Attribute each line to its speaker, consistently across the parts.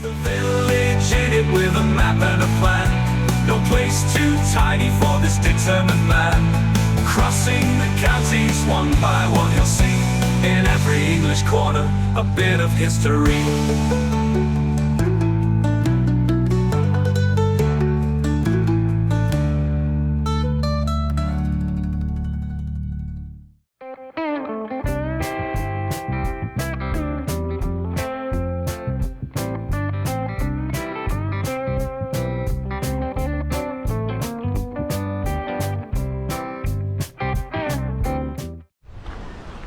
Speaker 1: The village in it with a map and a plan. No place too tiny for this determined man. Crossing the counties one by one, you'll see in every English corner a bit of history.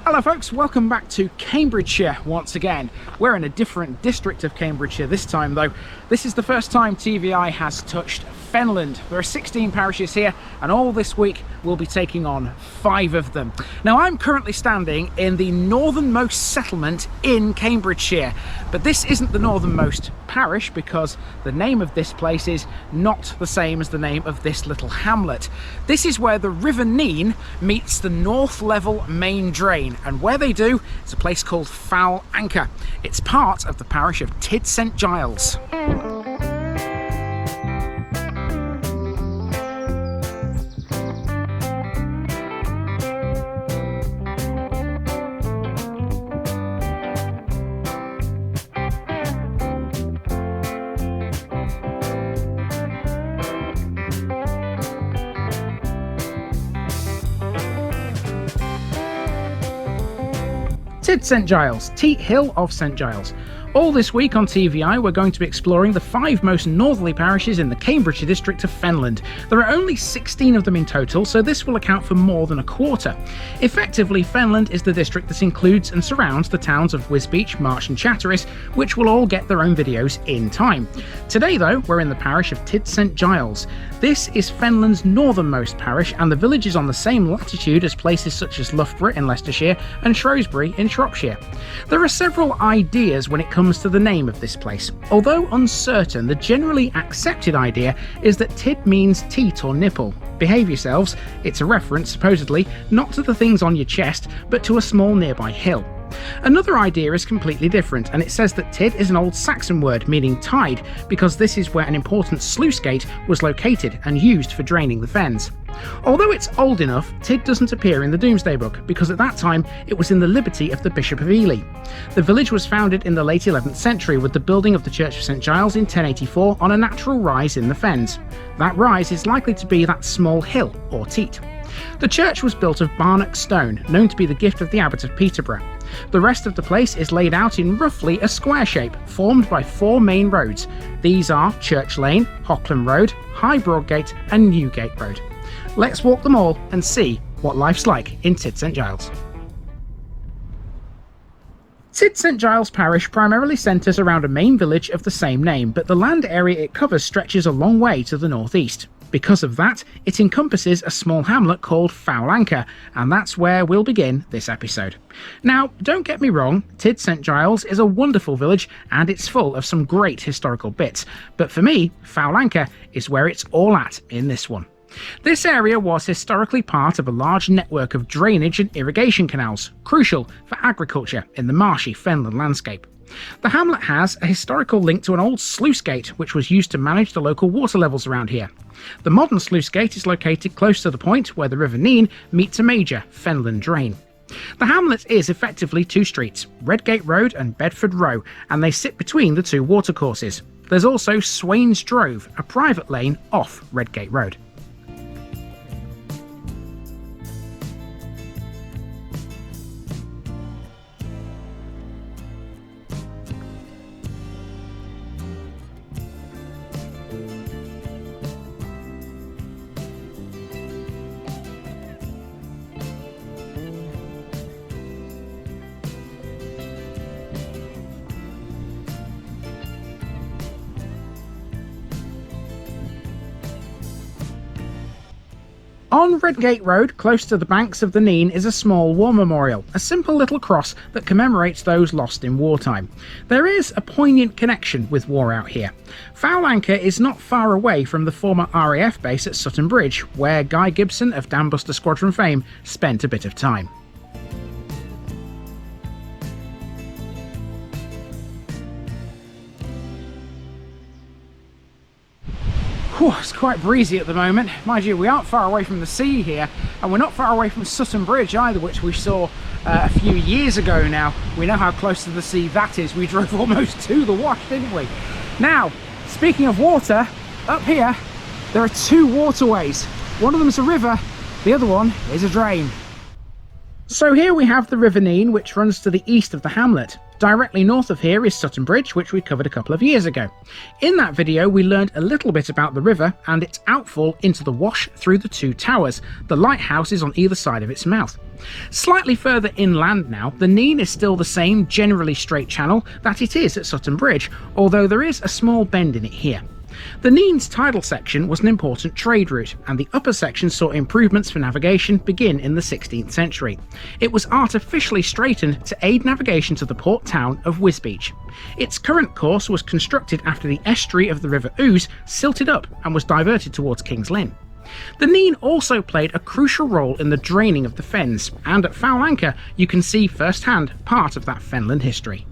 Speaker 2: Hello folks, welcome back to Cambridgeshire once again. We're in a different district of Cambridgeshire this time though. This is the first time TVI has touched Fenland. There are 16 parishes here and all this week we'll be taking on 5 of them. Now I'm currently standing in the northernmost settlement in Cambridgeshire, but this isn't the northernmost parish because the name of this place is not the same as the name of this little hamlet. This is where the River Nene meets the North Level main drain, and where they do, it's a place called Foul Anchor. It's part of the parish of Tydd St Giles. Tydd St Giles, Teat Hill of St Giles. All this week on TVI we're going to be exploring the 5 most northerly parishes in the Cambridgeshire district of Fenland. There are only 16 of them in total, so this will account for more than a quarter. Effectively, Fenland is the district that includes and surrounds the towns of Wisbech, Marsh and Chatteris, which will all get their own videos in time. Today though, we're in the parish of Tydd St Giles. This is Fenland's northernmost parish, and the village is on the same latitude as places such as Loughborough in Leicestershire and Shrewsbury in Shropshire. There are several ideas when it comes to the name of this place. Although uncertain, the generally accepted idea is that Tydd means teat or nipple. Behave yourselves, it's a reference, supposedly, not to the things on your chest, but to a small nearby hill. Another idea is completely different, and it says that Tydd is an old Saxon word meaning tide, because this is where an important sluice gate was located and used for draining the fens. Although it's old enough, Tydd doesn't appear in the Domesday Book, because at that time it was in the liberty of the Bishop of Ely. The village was founded in the late 11th century with the building of the Church of St Giles in 1084 on a natural rise in the fens. That rise is likely to be that small hill, or teat. The church was built of Barnock stone, known to be the gift of the Abbot of Peterborough. The rest of the place is laid out in roughly a square shape, formed by 4 main roads. These are Church Lane, Hockland Road, High Broadgate and Newgate Road. Let's walk them all and see what life's like in Tydd St Giles. Tydd St Giles parish primarily centres around a main village of the same name, but the land area it covers stretches a long way to the northeast. Because of that, it encompasses a small hamlet called Foul Anchor, and that's where we'll begin this episode. Now, don't get me wrong, Tydd St Giles is a wonderful village and it's full of some great historical bits, but for me, Foul Anchor is where it's all at in this one. This area was historically part of a large network of drainage and irrigation canals, crucial for agriculture in the marshy Fenland landscape. The hamlet has a historical link to an old sluice gate which was used to manage the local water levels around here. The modern sluice gate is located close to the point where the River Nene meets a major Fenland drain. The hamlet is effectively 2 streets, Redgate Road and Bedford Row, and they sit between the 2 watercourses. There's also Swains Drove, a private lane off Redgate Road. On Redgate Road, close to the banks of the Nene, is a small war memorial, a simple little cross that commemorates those lost in wartime. There is a poignant connection with war out here. Foul Anchor is not far away from the former RAF base at Sutton Bridge, where Guy Gibson of Dambuster Squadron fame spent a bit of time. Whew, it's quite breezy at the moment. Mind you, we aren't far away from the sea here, and we're not far away from Sutton Bridge either, which we saw a few years ago now. We know how close to the sea that is. We drove almost to the Wash, didn't we? Now, speaking of water, up here there are two waterways. One of them is a river, the other one is a drain. So here we have the River Nene, which runs to the east of the hamlet. Directly north of here is Sutton Bridge, which we covered a couple of years ago. In that video we learned a little bit about the river and its outfall into the Wash through the two towers, the lighthouses on either side of its mouth. Slightly further inland now, the Nene is still the same generally straight channel that it is at Sutton Bridge, although there is a small bend in it here. The Nene's tidal section was an important trade route, and the upper section saw improvements for navigation begin in the 16th century. It was artificially straightened to aid navigation to the port town of Wisbech. Its current course was constructed after the estuary of the River Ouse silted up and was diverted towards King's Lynn. The Nene also played a crucial role in the draining of the fens, and at Foul Anchor you can see firsthand part of that Fenland history.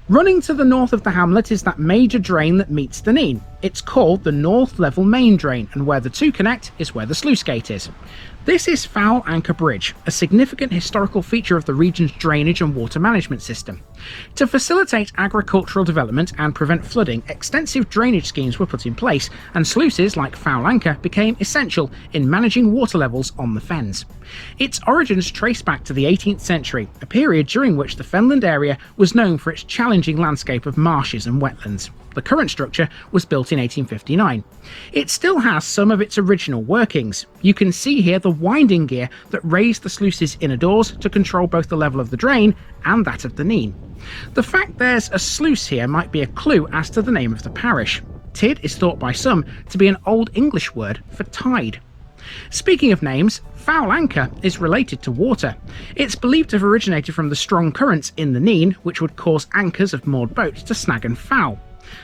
Speaker 2: Running to the north of the hamlet is that major drain that meets the Nene. It's called the North Level Main Drain, and where the two connect is where the sluice gate is. This is Foul Anchor Bridge, a significant historical feature of the region's drainage and water management system. To facilitate agricultural development and prevent flooding, extensive drainage schemes were put in place, and sluices like Foul Anchor became essential in managing water levels on the fens. Its origins trace back to the 18th century, a period during which the Fenland area was known for its challenging landscape of marshes and wetlands. The current structure was built in 1859. It still has some of its original workings. You can see here the winding gear that raised the sluice's inner doors to control both the level of the drain and that of the Nene. The fact there's a sluice here might be a clue as to the name of the parish. Tydd is thought by some to be an Old English word for tide. Speaking of names, Foul Anchor is related to water. It's believed to have originated from the strong currents in the Nene, which would cause anchors of moored boats to snag and foul.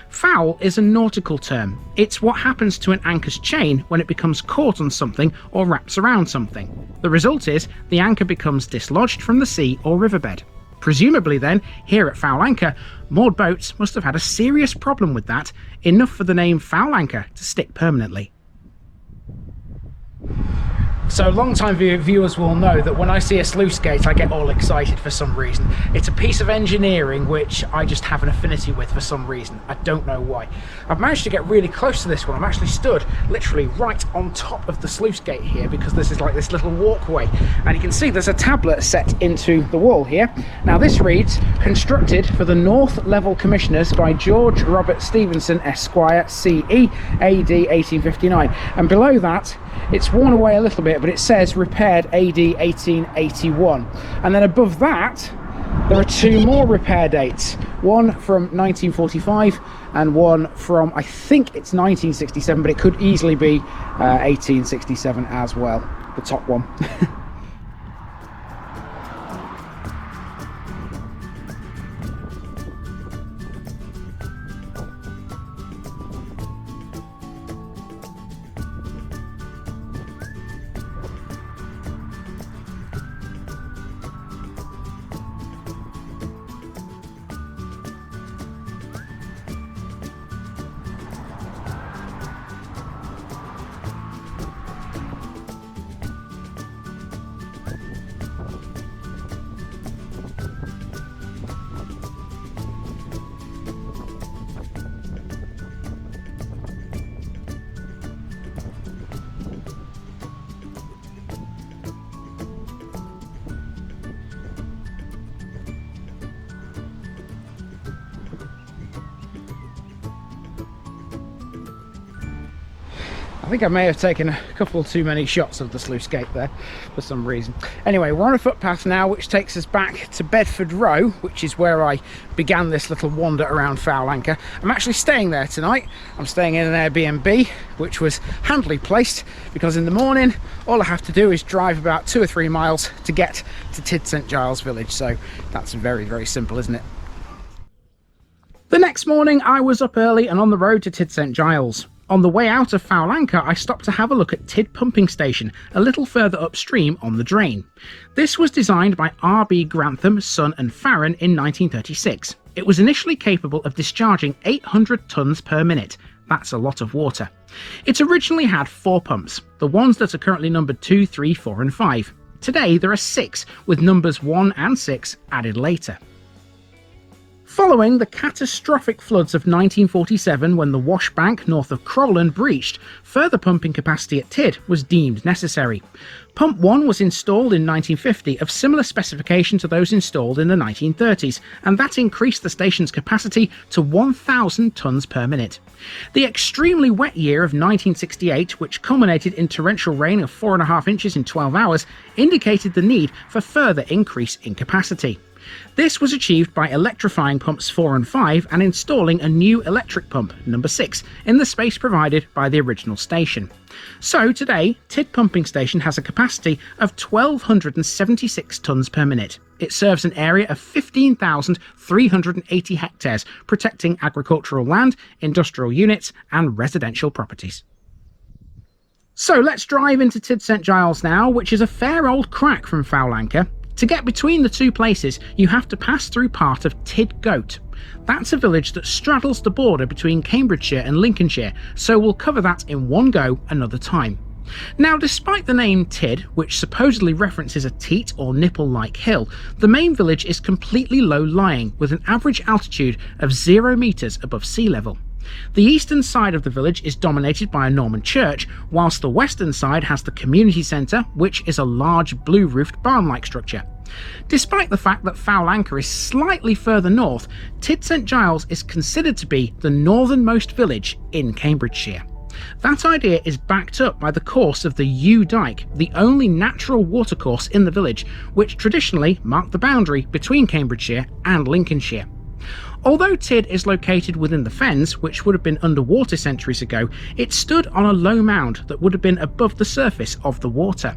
Speaker 2: Foul is a nautical term. It's what happens to an anchor's chain when it becomes caught on something or wraps around something. The result is the anchor becomes dislodged from the sea or riverbed. Presumably then, here at Foul Anchor, moored boats must have had a serious problem with that, enough for the name Foul Anchor to stick permanently. So long-time viewers will know that when I see a sluice gate I get all excited for some reason. It's a piece of engineering which I just have an affinity with for some reason. I don't know why. I've managed to get really close to this one. I'm actually stood literally right on top of the sluice gate here because this is like this little walkway. And you can see there's a tablet set into the wall here. Now this reads, constructed for the North Level Commissioners by George Robert Stevenson Esquire CE AD 1859. And below that it's worn away a little bit, but it says repaired AD 1881. And then above that there are two more repair dates, one from 1945 and one from, I think it's 1967, but it could easily be 1867 as well, the top one. I think I may have taken a couple too many shots of the sluice gate there for some reason. Anyway, we're on a footpath now which takes us back to Bedford Row, which is where I began this little wander around Foul Anchor. I'm actually staying there tonight. I'm staying in an Airbnb, which was handily placed because in the morning all I have to do is drive about 2 or 3 miles to get to Tydd St Giles village, so that's very, very simple, isn't it? The next morning I was up early and on the road to Tydd St Giles. On the way out of Foul Anchor, I stopped to have a look at Tydd Pumping Station, a little further upstream on the drain. This was designed by R.B. Grantham, Son and Farron in 1936. It was initially capable of discharging 800 tonnes per minute. That's a lot of water. It originally had 4 pumps, the ones that are currently numbered 2, 3, 4 and 5. Today there are 6, with numbers 1 and 6 added later. Following the catastrophic floods of 1947, when the wash bank north of Crowland breached, further pumping capacity at Tydd was deemed necessary. Pump 1 was installed in 1950 of similar specification to those installed in the 1930s, and that increased the station's capacity to 1,000 tonnes per minute. The extremely wet year of 1968, which culminated in torrential rain of 4.5 inches in 12 hours, indicated the need for further increase in capacity. This was achieved by electrifying pumps 4 and 5 and installing a new electric pump, number 6, in the space provided by the original station. So today, Tydd Pumping Station has a capacity of 1,276 tonnes per minute. It serves an area of 15,380 hectares, protecting agricultural land, industrial units and residential properties. So let's drive into Tydd St Giles now, which is a fair old crack from Foul Anchor. To get between the two places, you have to pass through part of Tydd Goat. That's a village that straddles the border between Cambridgeshire and Lincolnshire, so we'll cover that in one go another time. Now, despite the name Tydd, which supposedly references a teat or nipple-like hill, the main village is completely low-lying, with an average altitude of 0 metres above sea level. The eastern side of the village is dominated by a Norman church, whilst the western side has the community centre, which is a large blue-roofed barn-like structure. Despite the fact that Foul Anchor is slightly further north, Tydd St Giles is considered to be the northernmost village in Cambridgeshire. That idea is backed up by the course of the Yew Dyke, the only natural watercourse in the village, which traditionally marked the boundary between Cambridgeshire and Lincolnshire. Although Tydd is located within the Fens, which would have been underwater centuries ago, it stood on a low mound that would have been above the surface of the water.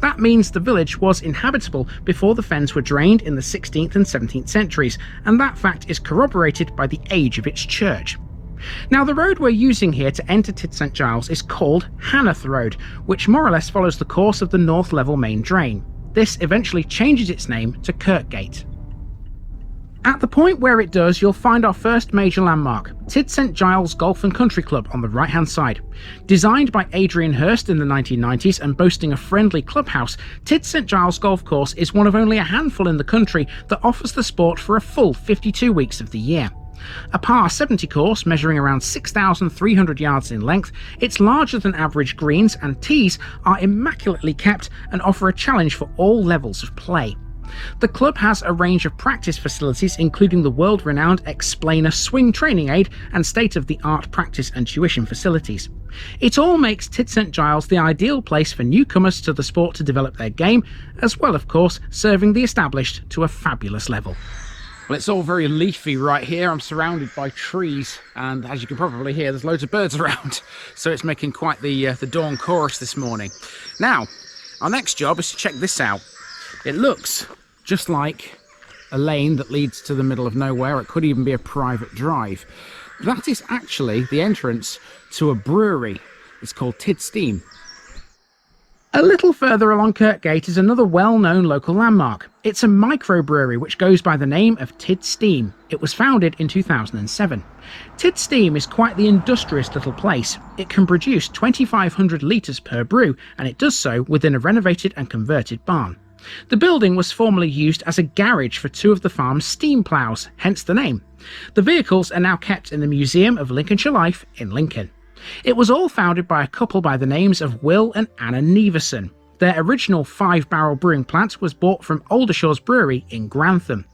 Speaker 2: That means the village was inhabitable before the Fens were drained in the 16th and 17th centuries, and that fact is corroborated by the age of its church. Now, the road we're using here to enter Tydd St Giles is called Hanworth Road, which more or less follows the course of the North Level main drain. This eventually changes its name to Kirkgate. At the point where it does, you'll find our first major landmark, Tydd St Giles Golf and Country Club on the right hand side. Designed by Adrian Hurst in the 1990s and boasting a friendly clubhouse, Tydd St Giles Golf Course is one of only a handful in the country that offers the sport for a full 52 weeks of the year. A par 70 course measuring around 6,300 yards in length, its larger than average greens and tees are immaculately kept and offer a challenge for all levels of play. The club has a range of practice facilities, including the world-renowned Explainer swing training aid and state-of-the-art practice and tuition facilities. It all makes Tydd St Giles the ideal place for newcomers to the sport to develop their game, as well, of course, serving the established to a fabulous level. Well, it's all very leafy right here. I'm surrounded by trees, and as you can probably hear, there's loads of birds around, so it's making quite the dawn chorus this morning. Now, our next job is to check this out. It looks just like a lane that leads to the middle of nowhere. It could even be a private drive. That is actually the entrance to a brewery. It's called Tydd Steam. A little further along Kirkgate is another well-known local landmark. It's a microbrewery which goes by the name of Tydd Steam. It was founded in 2007. Tydd Steam is quite the industrious little place. It can produce 2,500 litres per brew, and it does so within a renovated and converted barn. The building was formerly used as a garage for 2 of the farm's steam ploughs, hence the name. The vehicles are now kept in the Museum of Lincolnshire Life in Lincoln. It was all founded by a couple by the names of Will and Anna Neverson. Their original 5-barrel brewing plant was bought from Aldershaw's Brewery in Grantham.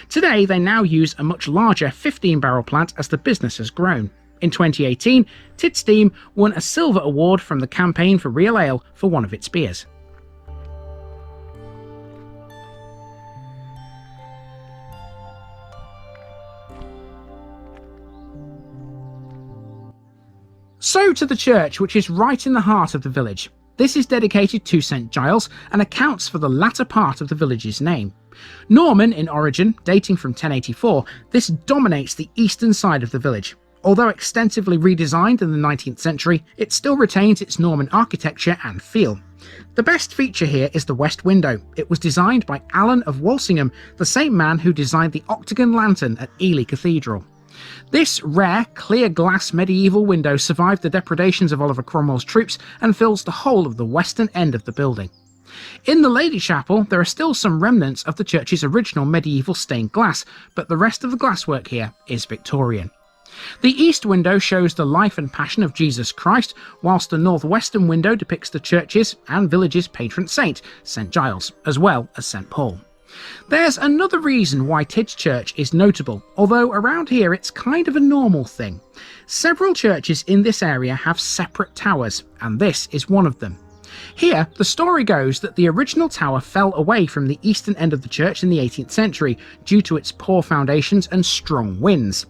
Speaker 2: Today they now use a much larger 15-barrel plant as the business has grown. In 2018, Tydd Steam won a silver award from the Campaign for Real Ale for one of its beers. So to the church, which is right in the heart of the village. This is dedicated to St Giles and accounts for the latter part of the village's name. Norman in origin, dating from 1084, this dominates the eastern side of the village. Although extensively redesigned in the 19th century, it still retains its Norman architecture and feel. The best feature here is the west window. It was designed by Alan of Walsingham, the same man who designed the octagon lantern at Ely Cathedral. This rare, clear glass medieval window survived the depredations of Oliver Cromwell's troops and fills the whole of the western end of the building. In the Lady Chapel, there are still some remnants of the church's original medieval stained glass, but the rest of the glasswork here is Victorian. The east window shows the life and passion of Jesus Christ, whilst the northwestern window depicts the church's and village's patron saint, St Giles, as well as St Paul. There's another reason why Tydd's church is notable, although around here it's kind of a normal thing. Several churches in this area have separate towers, and this is one of them. Here, the story goes that the original tower fell away from the eastern end of the church in the 18th century due to its poor foundations and strong winds.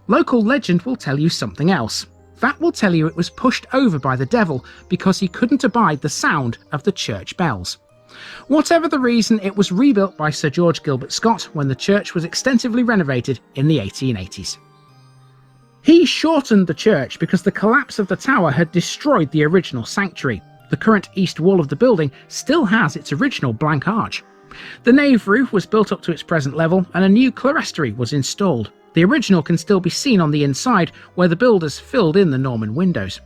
Speaker 2: Local legend will tell you something else. That will tell you it was pushed over by the devil because he couldn't abide the sound of the church bells. Whatever the reason, it was rebuilt by Sir George Gilbert Scott when the church was extensively renovated in the 1880s. He shortened the church because the collapse of the tower had destroyed the original sanctuary. The current east wall of the building still has its original blank arch. The nave roof was built up to its present level and a new clerestory was installed. The original can still be seen on the inside where the builders filled in the Norman windows.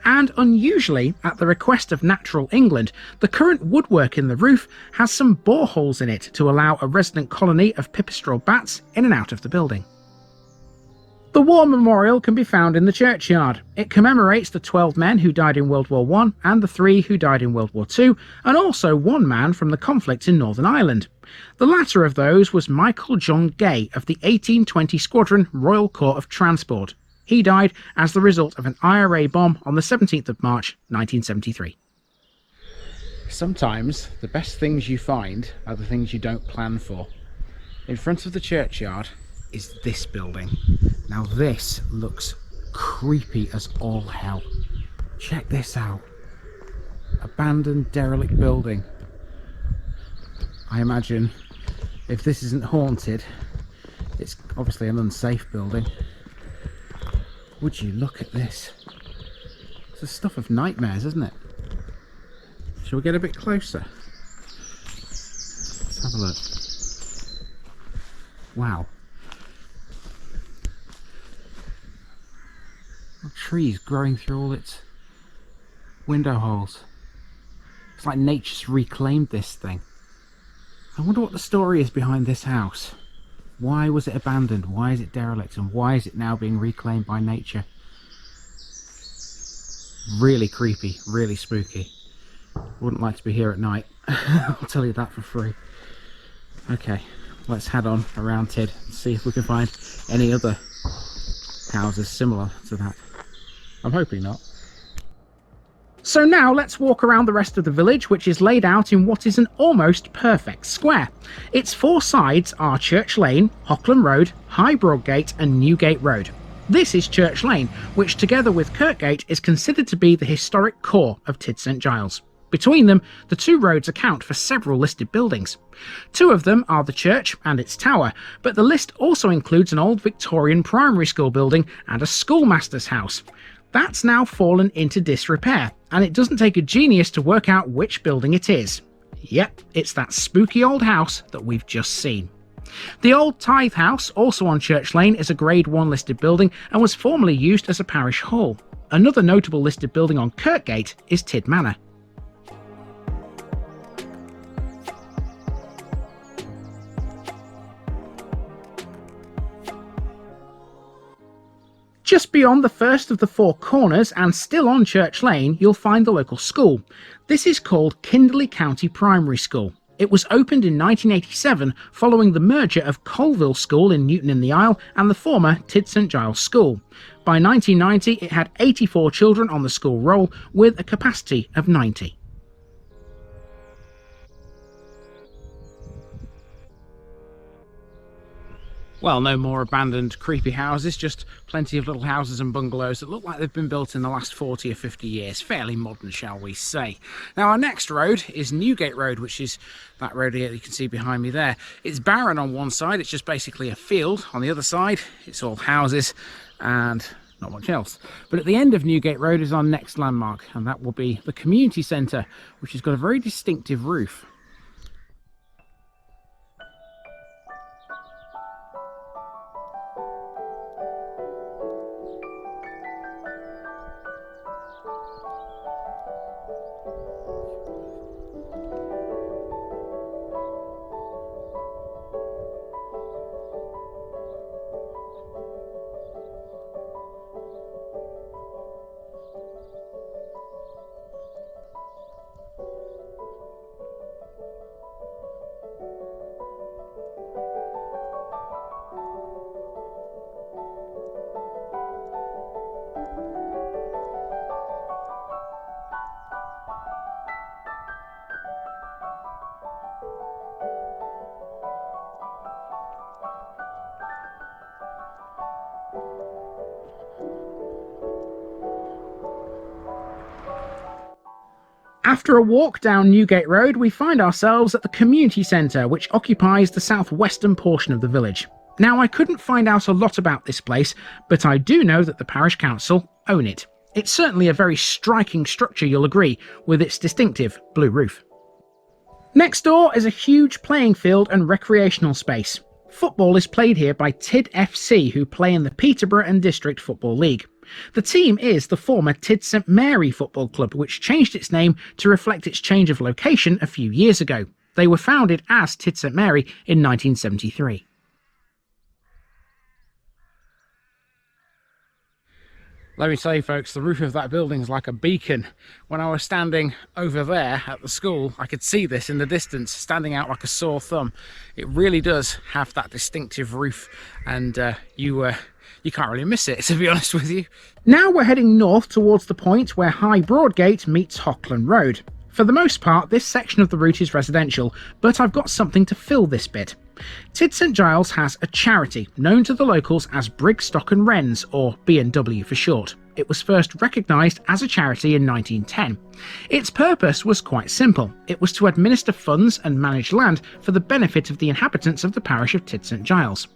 Speaker 2: And unusually, at the request of Natural England, the current woodwork in the roof has some boreholes in it to allow a resident colony of pipistrelle bats in and out of the building. The war memorial can be found in the churchyard. It commemorates the 12 men who died in World War I and the 3 who died in World War II, and also 1 man from the conflict in Northern Ireland. The latter of those was Michael John Gay of the 1820 Squadron Royal Corps of Transport. He died as the result of an IRA bomb on the 17th of March 1973. Sometimes the best things you find are the things you don't plan for. In front of the churchyard is this building. Now this looks creepy as all hell. Check this out. Abandoned, derelict building. I imagine if this isn't haunted, it's obviously an unsafe building. Would you look at this? It's the stuff of nightmares, isn't it? Shall we get a bit closer? Let's have a look. Wow. Trees growing through all its window holes. It's like nature's reclaimed this thing. I wonder what the story is behind this house. Why was it abandoned? Why is it derelict? And why is it now being reclaimed by nature? Really creepy, really spooky. Wouldn't like to be here at night. I'll tell you that for free. Okay, let's head on around Tydd and see if we can find any other houses similar to that. I'm hoping not. So now let's walk around the rest of the village, which is laid out in what is an almost perfect square. Its 4 sides are Church Lane, Hockland Road, High Broadgate and Newgate Road. This is Church Lane, which together with Kirkgate is considered to be the historic core of Tydd St Giles. Between them, the 2 roads account for several listed buildings. 2 of them are the church and its tower, but the list also includes an old Victorian primary school building and a schoolmaster's house. That's now fallen into disrepair, and it doesn't take a genius to work out which building it is. Yep, it's that spooky old house that we've just seen. The old Tydd house, also on Church Lane, is a Grade 1 listed building and was formerly used as a parish hall. Another notable listed building on Kirkgate is Tydd Manor. Just beyond the first of the 4 corners and still on Church Lane, you'll find the local school. This is called Kinderley County Primary School. It was opened in 1987 following the merger of Colville School in Newton in the Isle and the former Tydd St Giles School. By 1990, it had 84 children on the school roll with a capacity of 90. Well, no more abandoned, creepy houses, just plenty of little houses and bungalows that look like they've been built in the last 40 or 50 years. Fairly modern, shall we say. Now, our next road is Newgate Road, which is that road here that you can see behind me there. It's barren on one side, it's just basically a field. On the other side, it's all houses and not much else. But at the end of Newgate Road is our next landmark, and that will be the community centre, which has got a very distinctive roof. After a walk down Newgate Road, we find ourselves at the community centre, which occupies the southwestern portion of the village. Now, I couldn't find out a lot about this place, but I do know that the parish council own it. It's certainly a very striking structure, you'll agree, with its distinctive blue roof. Next door is a huge playing field and recreational space. Football is played here by Tydd FC, who play in the Peterborough and District Football League. The team is the former Tydd St Mary Football Club, which changed its name to reflect its change of location a few years ago. They were founded as Tydd St Mary in 1973. Let me tell you folks, the roof of that building is like a beacon. When I was standing over there at the school, I could see this in the distance, standing out like a sore thumb. It really does have that distinctive roof, and you can't really miss it, to be honest with you. Now we're heading north towards the point where High Broadgate meets Hockland Road. For the most part, this section of the route is residential, but I've got something to fill this bit. Tydd St Giles has a charity known to the locals as Brigg Stock and Wrens, or B&W for short. It was first recognised as a charity in 1910. Its purpose was quite simple. It was to administer funds and manage land for the benefit of the inhabitants of the parish of Tydd St Giles.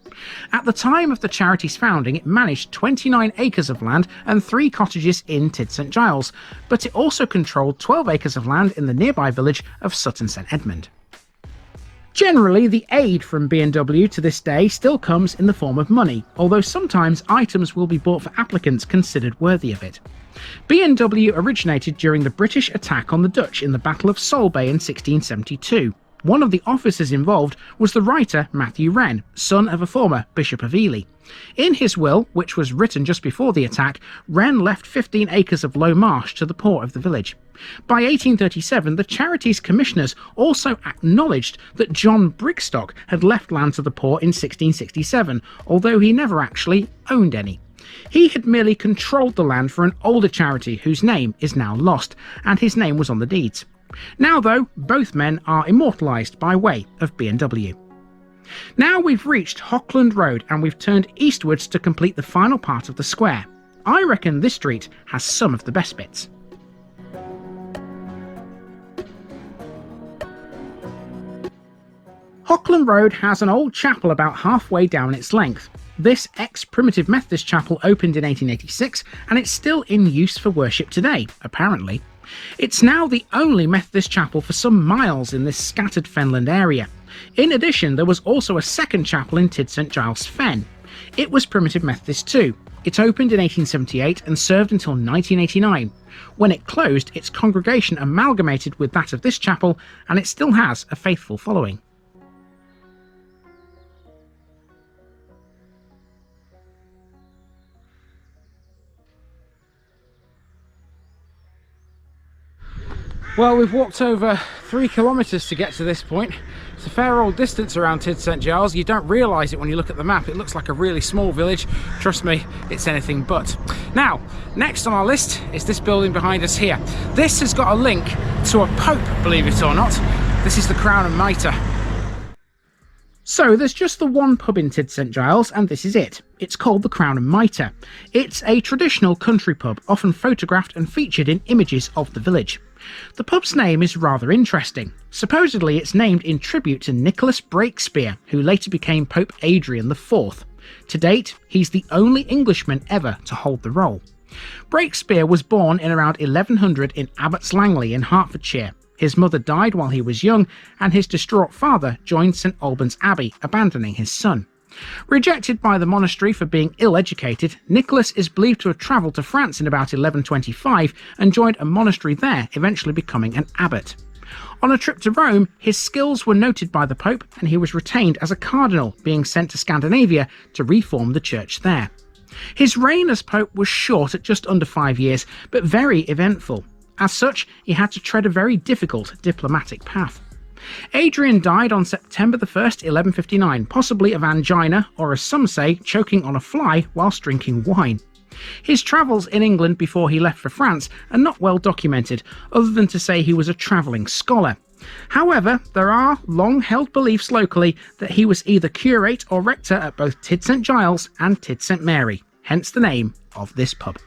Speaker 2: At the time of the charity's founding, it managed 29 acres of land and 3 cottages in Tydd St Giles, but it also controlled 12 acres of land in the nearby village of Sutton St Edmund. Generally, the aid from B&W to this day still comes in the form of money, although sometimes items will be bought for applicants considered worthy of it. B&W originated during the British attack on the Dutch in the Battle of Solebay in 1672. One of the officers involved was the writer Matthew Wren, son of a former Bishop of Ely. In his will, which was written just before the attack, Wren left 15 acres of low marsh to the poor of the village. By 1837, the charity's commissioners also acknowledged that John Brigstock had left land to the poor in 1667, although he never actually owned any. He had merely controlled the land for an older charity whose name is now lost, and his name was on the deeds. Now, though, both men are immortalised by way of B&W. Now we've reached Hockland Road and we've turned eastwards to complete the final part of the square. I reckon this street has some of the best bits. Hockland Road has an old chapel about halfway down its length. This ex-Primitive Methodist chapel opened in 1886 and it's still in use for worship today, apparently. It's now the only Methodist chapel for some miles in this scattered Fenland area. In addition, there was also a second chapel in Tydd St Giles Fen. It was Primitive Methodist too. It opened in 1878 and served until 1989. When it closed, its congregation amalgamated with that of this chapel, and it still has a faithful following. Well, we've walked over 3 kilometres to get to this point. It's a fair old distance around Tydd St Giles. You don't realise it when you look at the map. It looks like a really small village. Trust me, it's anything but. Now, next on our list is this building behind us here. This has got a link to a pope, believe it or not. This is the Crown and Mitre. So there's just the one pub in Tydd St Giles, and this is it. It's called the Crown and Mitre. It's a traditional country pub, often photographed and featured in images of the village. The pub's name is rather interesting. Supposedly it's named in tribute to Nicholas Breakspear, who later became Pope Adrian IV. To date, he's the only Englishman ever to hold the role. Breakspear was born in around 1100 in Abbots Langley in Hertfordshire. His mother died while he was young, and his distraught father joined St Albans Abbey, abandoning his son. Rejected by the monastery for being ill-educated, Nicholas is believed to have travelled to France in about 1125 and joined a monastery there, eventually becoming an abbot. On a trip to Rome, his skills were noted by the Pope, and he was retained as a cardinal, being sent to Scandinavia to reform the church there. His reign as Pope was short at just under 5 years, but very eventful. As such, he had to tread a very difficult diplomatic path. Adrian died on September 1st, 1159, possibly of angina, or as some say, choking on a fly whilst drinking wine. His travels in England before he left for France are not well documented, other than to say he was a travelling scholar. However, there are long-held beliefs locally that he was either curate or rector at both Tydd St Giles and Tydd St Mary, hence the name of this pub.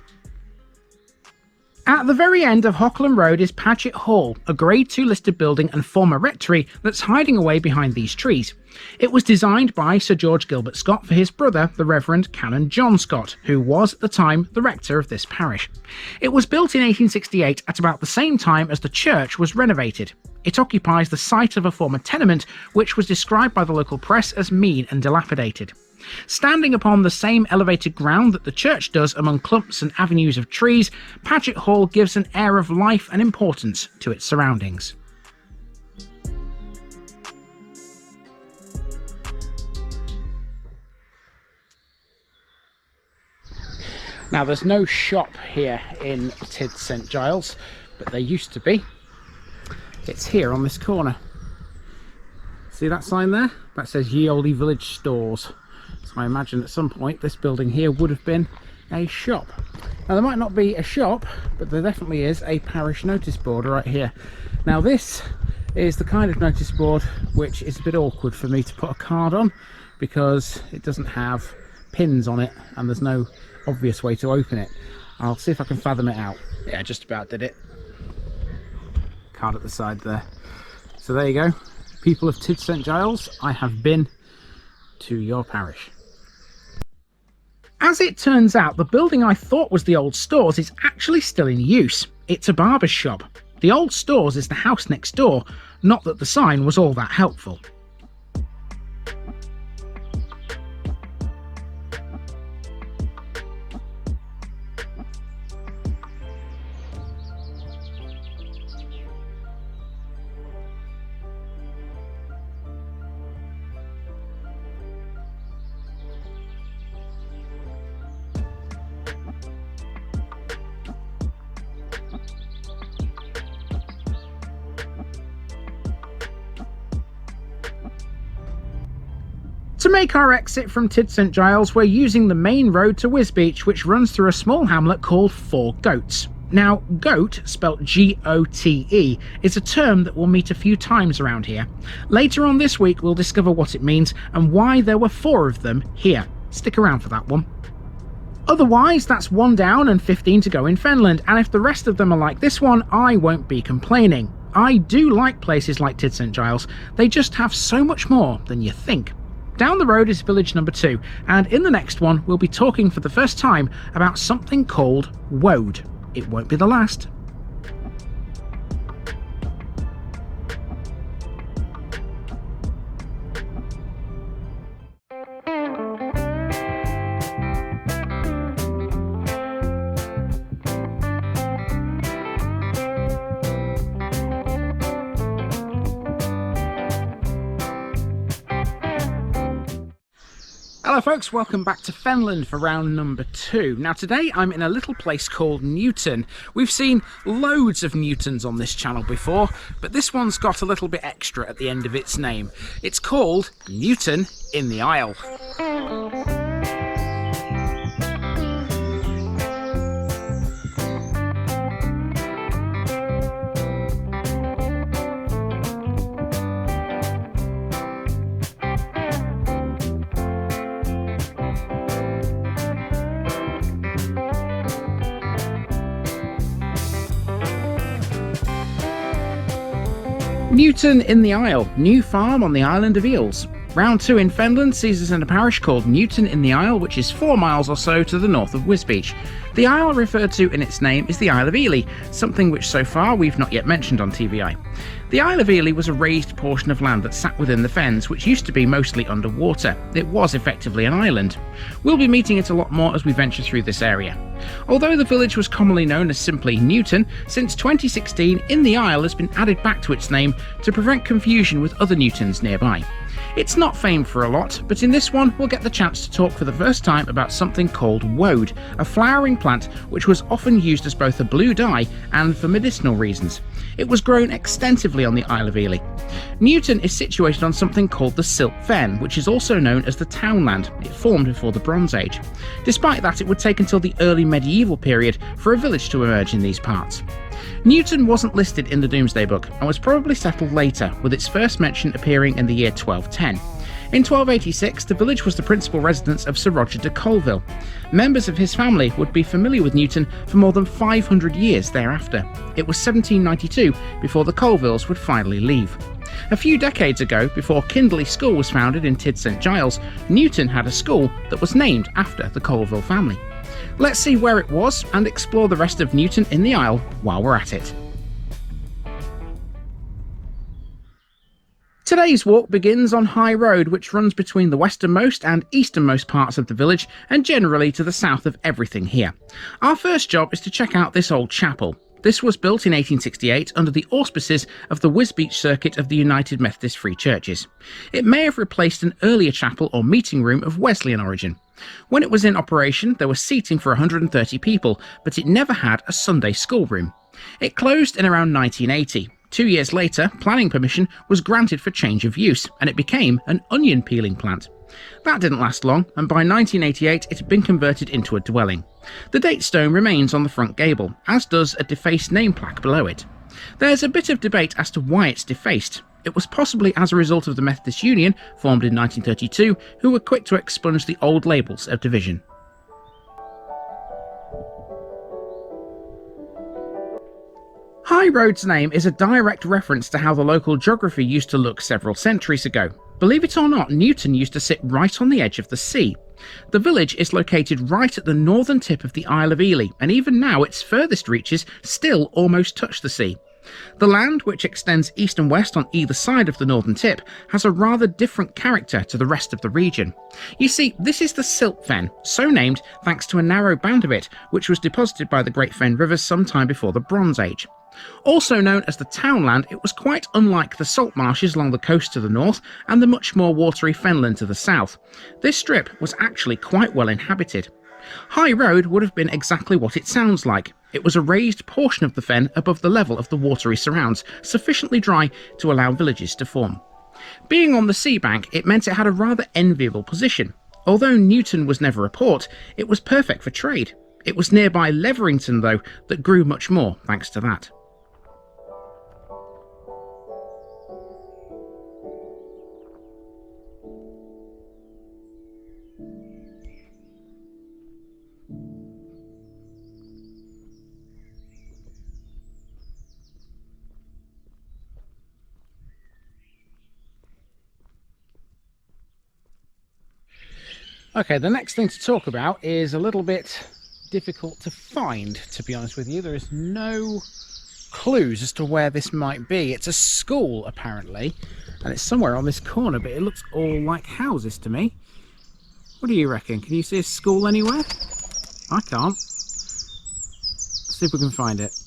Speaker 2: At the very end of Hockland Road is Paget Hall, a Grade 2 listed building and former rectory that's hiding away behind these trees. It was designed by Sir George Gilbert Scott for his brother, the Reverend Canon John Scott, who was at the time the rector of this parish. It was built in 1868 at about the same time as the church was renovated. It occupies the site of a former tenement, which was described by the local press as mean and dilapidated. Standing upon the same elevated ground that the church does among clumps and avenues of trees, Paget Hall gives an air of life and importance to its surroundings. Now, there's no shop here in Tydd St Giles, but there used to be. It's here on this corner. See that sign there? That says Ye Olde Village Stores. So I imagine at some point this building here would have been a shop. Now, there might not be a shop, but there definitely is a parish notice board right here. Now, this is the kind of notice board which is a bit awkward for me to put a card on, because it doesn't have pins on it and there's no obvious way to open it. I'll see if I can fathom it out. Yeah, just about did it. Card at the side there. So there you go. People of Tydd St Giles, I have been to your parish. As it turns out, the building I thought was the old stores is actually still in use. It's a barber's shop. The old stores is the house next door, not that the sign was all that helpful. To make our exit from Tydd St Giles, we're using the main road to Wisbeach, which runs through a small hamlet called Four Goats. Now, goat, spelt G-O-T-E, is a term that we'll meet a few times around here. Later on this week, we'll discover what it means and why there were 4 of them here. Stick around for that one. Otherwise, that's 1 down and 15 to go in Fenland, and if the rest of them are like this one, I won't be complaining. I do like places like Tydd St Giles. They just have so much more than you think. Down the road is village number 2, and in the next one we'll be talking for the first time about something called woad. It won't be the last. Hello folks, welcome back to Fenland for round number 2. Now today I'm in a little place called Newton. We've seen loads of Newtons on this channel before, but this one's got a little bit extra at the end of its name. It's called Newton in the Isle. Newton in the Isle, new farm on the island of Eels. Round 2 in Fenland sees us in a parish called Newton in the Isle, which is 4 miles or so to the north of Wisbech. The isle referred to in its name is the Isle of Ely, something which so far we've not yet mentioned on TVI. The Isle of Ely was a raised portion of land that sat within the fens, which used to be mostly underwater. It was effectively an island. We'll be meeting it a lot more as we venture through this area. Although the village was commonly known as simply Newton, since 2016 In the Isle has been added back to its name to prevent confusion with other Newtons nearby. It's not famed for a lot, but in this one we'll get the chance to talk for the first time about something called woad, a flowering plant which was often used as both a blue dye and for medicinal reasons. It was grown extensively on the Isle of Ely. Newton is situated on something called the Silt Fen, which is also known as the townland. It formed before the Bronze Age. Despite that, it would take until the early medieval period for a village to emerge in these parts. Newton wasn't listed in the Domesday Book and was probably settled later, with its first mention appearing in the year 1210. In 1286, the village was the principal residence of Sir Roger de Colville. Members of his family would be familiar with Newton for more than 500 years thereafter. It was 1792 before the Colvilles would finally leave. A few decades ago, before Kindley School was founded in Tydd St Giles, Newton had a school that was named after the Colville family. Let's see where it was and explore the rest of Newton in the Isle while we're at it. Today's walk begins on High Road, which runs between the westernmost and easternmost parts of the village and generally to the south of everything here. Our first job is to check out this old chapel. This was built in 1868 under the auspices of the Wisbech Circuit of the United Methodist Free Churches. It may have replaced an earlier chapel or meeting room of Wesleyan origin. When it was in operation, there was seating for 130 people, but it never had a Sunday schoolroom. It closed in around 1980. 2 years later, planning permission was granted for change of use, and it became an onion peeling plant. That didn't last long, and by 1988 it had been converted into a dwelling. The date stone remains on the front gable, as does a defaced name plaque below it. There's a bit of debate as to why it's defaced. It was possibly as a result of the Methodist Union, formed in 1932, who were quick to expunge the old labels of division. High Road's name is a direct reference to how the local geography used to look several centuries ago. Believe it or not, Newton used to sit right on the edge of the sea. The village is located right at the northern tip of the Isle of Ely, and even now its furthest reaches still almost touch the sea. The land, which extends east and west on either side of the northern tip, has a rather different character to the rest of the region. You see, this is the Silt Fen, so named thanks to a narrow band of it, which was deposited by the Great Fen River sometime before the Bronze Age. Also known as the townland, it was quite unlike the salt marshes along the coast to the north and the much more watery Fenland to the south. This strip was actually quite well inhabited. High Road would have been exactly what it sounds like. It was a raised portion of the fen above the level of the watery surrounds, sufficiently dry to allow villages to form. Being on the sea bank, it meant it had a rather enviable position. Although Newton was never a port, it was perfect for trade. It was nearby Leverington, though, that grew much more thanks to that. Okay, the next thing to talk about is a little bit difficult to find, to be honest with you. There is no clues as to where this might be. It's a school, apparently, and it's somewhere on this corner, but it looks all like houses to me. What do you reckon? Can you see a school anywhere? I can't. Let's see if we can find it.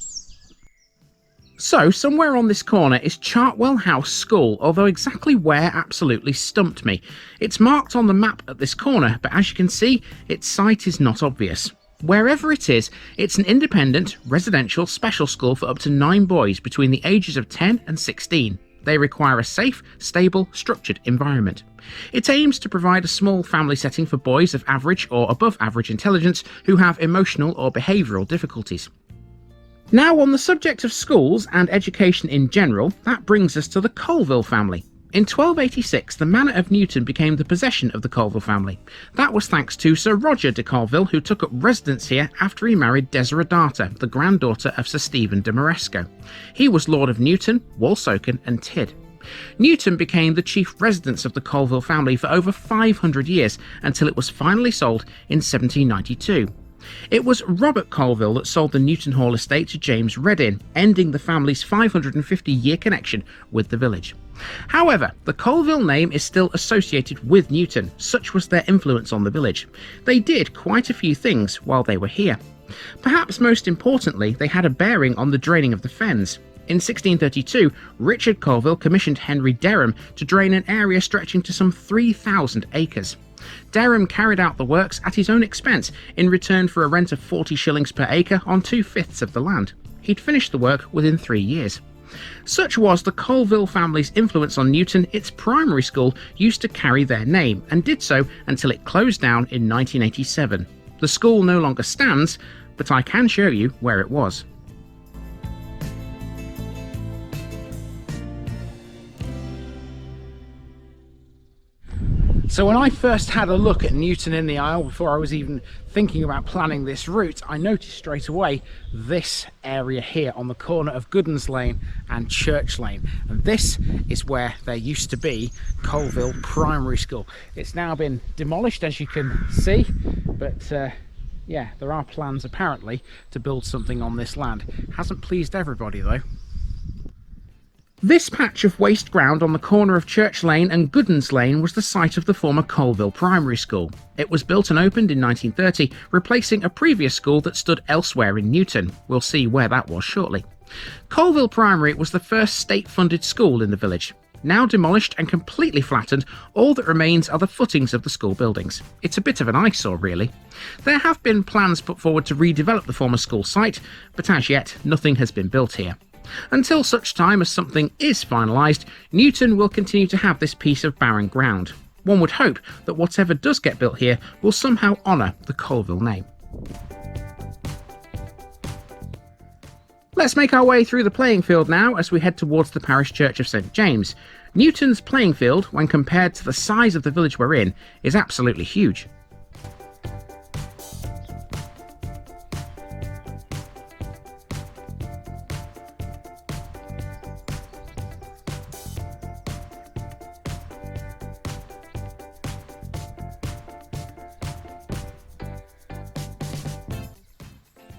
Speaker 2: So, somewhere on this corner is Chartwell House School, although exactly where absolutely stumped me. It's marked on the map at this corner, but as you can see, its site is not obvious. Wherever it is, it's an independent, residential special school for up to 9 boys between the ages of 10 and 16. They require a safe, stable, structured environment. It aims to provide a small family setting for boys of average or above average intelligence who have emotional or behavioural difficulties. Now, on the subject of schools and education in general, that brings us to the Colville family. In 1286, the manor of Newton became the possession of the Colville family. That was thanks to Sir Roger de Colville, who took up residence here after he married Desiderata, the granddaughter of Sir Stephen de Moresco. He was Lord of Newton, Walsoken and Tydd. Newton became the chief residence of the Colville family for over 500 years until it was finally sold in 1792. It was Robert Colville that sold the Newton Hall estate to James Reddin, ending the family's 550-year connection with the village. However, the Colville name is still associated with Newton, such was their influence on the village. They did quite a few things while they were here. Perhaps most importantly, they had a bearing on the draining of the fens. In 1632, Richard Colville commissioned Henry Derham to drain an area stretching to some 3,000 acres. Derham carried out the works at his own expense in return for a rent of 40 shillings per acre on 2/5 of the land. He'd finished the work within 3 years. Such was the Colville family's influence on Newton, its primary school used to carry their name, and did so until it closed down in 1987. The school no longer stands, but I can show you where it was. So when I first had a look at Newton in the Isle, before I was even thinking about planning this route, I noticed straight away this area here on the corner of Goodens Lane and Church Lane. And this is where there used to be Colville Primary School. It's now been demolished, as you can see, but yeah, there are plans apparently to build something on this land. Hasn't pleased everybody though. This patch of waste ground on the corner of Church Lane and Goodens Lane was the site of the former Colville Primary School. It was built and opened in 1930, replacing a previous school that stood elsewhere in Newton. We'll see where that was shortly. Colville Primary was the first state-funded school in the village. Now demolished and completely flattened, all that remains are the footings of the school buildings. It's a bit of an eyesore, really. There have been plans put forward to redevelop the former school site, but as yet, nothing has been built here. Until such time as something is finalised, Newton will continue to have this piece of barren ground. One would hope that whatever does get built here will somehow honour the Colville name. Let's make our way through the playing field now as we head towards the parish church of St James. Newton's playing field, when compared to the size of the village we're in, is absolutely huge.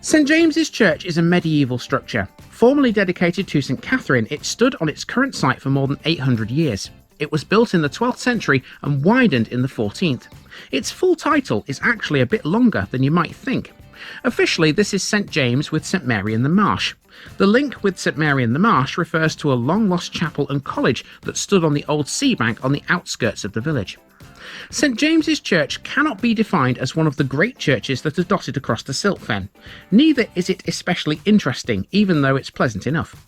Speaker 2: St James's Church is a medieval structure. Formerly dedicated to St Catherine, it stood on its current site for more than 800 years. It was built in the 12th century and widened in the 14th. Its full title is actually a bit longer than you might think. Officially, this is St James with St Mary in the Marsh. The link with St Mary in the Marsh refers to a long-lost chapel and college that stood on the old sea bank on the outskirts of the village. St James's Church cannot be defined as one of the great churches that are dotted across the silt fen. Neither is it especially interesting, even though it's pleasant enough.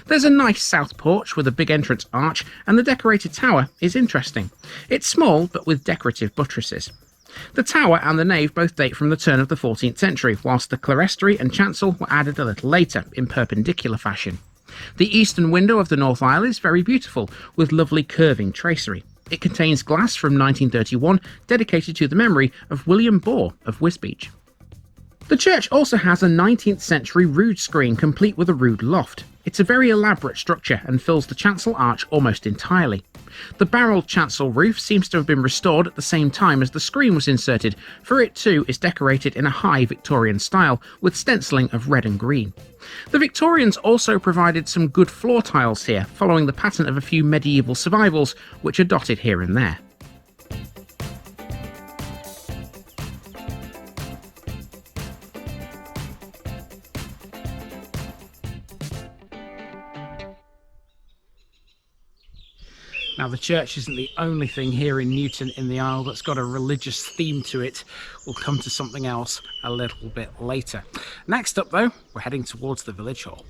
Speaker 2: There's a nice south porch with a big entrance arch, and the decorated tower is interesting. It's small, but with decorative buttresses. The tower and the nave both date from the turn of the 14th century, whilst the clerestory and chancel were added a little later, in perpendicular fashion. The eastern window of the north aisle is very beautiful, with lovely curving tracery. It contains glass from 1931 dedicated to the memory of William Bohr of Wisbech. The church also has a 19th century rood screen complete with a rood loft. It's a very elaborate structure and fills the chancel arch almost entirely. The barrelled chancel roof seems to have been restored at the same time as the screen was inserted, for it too is decorated in a high Victorian style with stenciling of red and green. The Victorians also provided some good floor tiles here, following the pattern of a few medieval survivals which are dotted here and there. Now, the church isn't the only thing here in Newton in the Isle that's got a religious theme to it. We'll come to something else a little bit later. Next up, though, we're heading towards the village hall.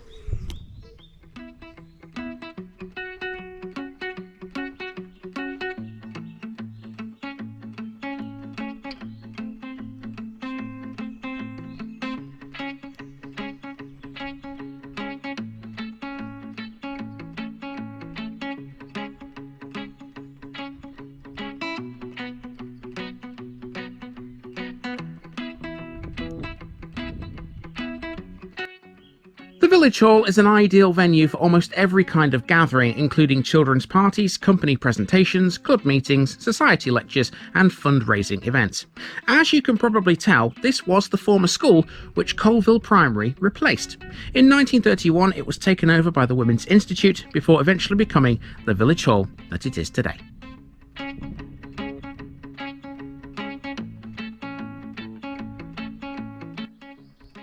Speaker 2: The village hall is an ideal venue for almost every kind of gathering, including children's parties, company presentations, club meetings, society lectures and fundraising events. As you can probably tell, this was the former school which Colville Primary replaced. In 1931 it was taken over by the Women's Institute before eventually becoming the village hall that it is today.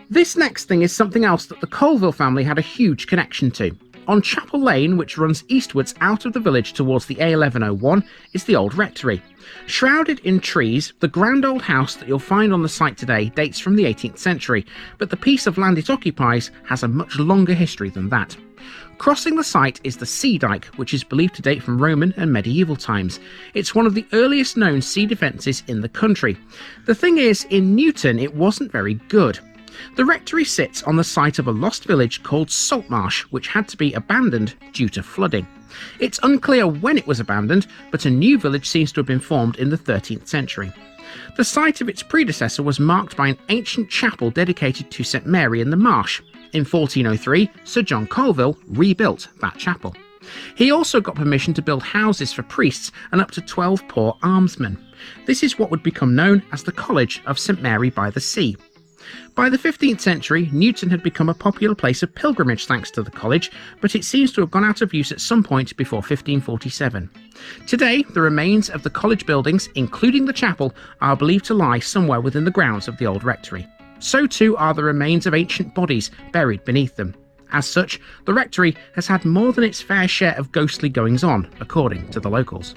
Speaker 2: This next thing is something else that the Colville family had a huge connection to. On Chapel Lane, which runs eastwards out of the village towards the A1101, is the old rectory. Shrouded in trees, the grand old house that you'll find on the site today dates from the 18th century, but the piece of land it occupies has a much longer history than that. Crossing the site is the Sea Dyke, which is believed to date from Roman and medieval times. It's one of the earliest known sea defences in the country. The thing is, in Newton it wasn't very good. The rectory sits on the site of a lost village called Saltmarsh, which had to be abandoned due to flooding. It's unclear when it was abandoned, but a new village seems to have been formed in the 13th century. The site of its predecessor was marked by an ancient chapel dedicated to St Mary in the Marsh. In 1403, Sir John Colville rebuilt that chapel. He also got permission to build houses for priests and up to 12 poor almsmen. This is what would become known as the College of St Mary by the Sea. By the 15th century, Newton had become a popular place of pilgrimage thanks to the college, but it seems to have gone out of use at some point before 1547. Today, the remains of the college buildings, including the chapel, are believed to lie somewhere within the grounds of the old rectory. So too are the remains of ancient bodies buried beneath them. As such, the rectory has had more than its fair share of ghostly goings-on, according to the locals.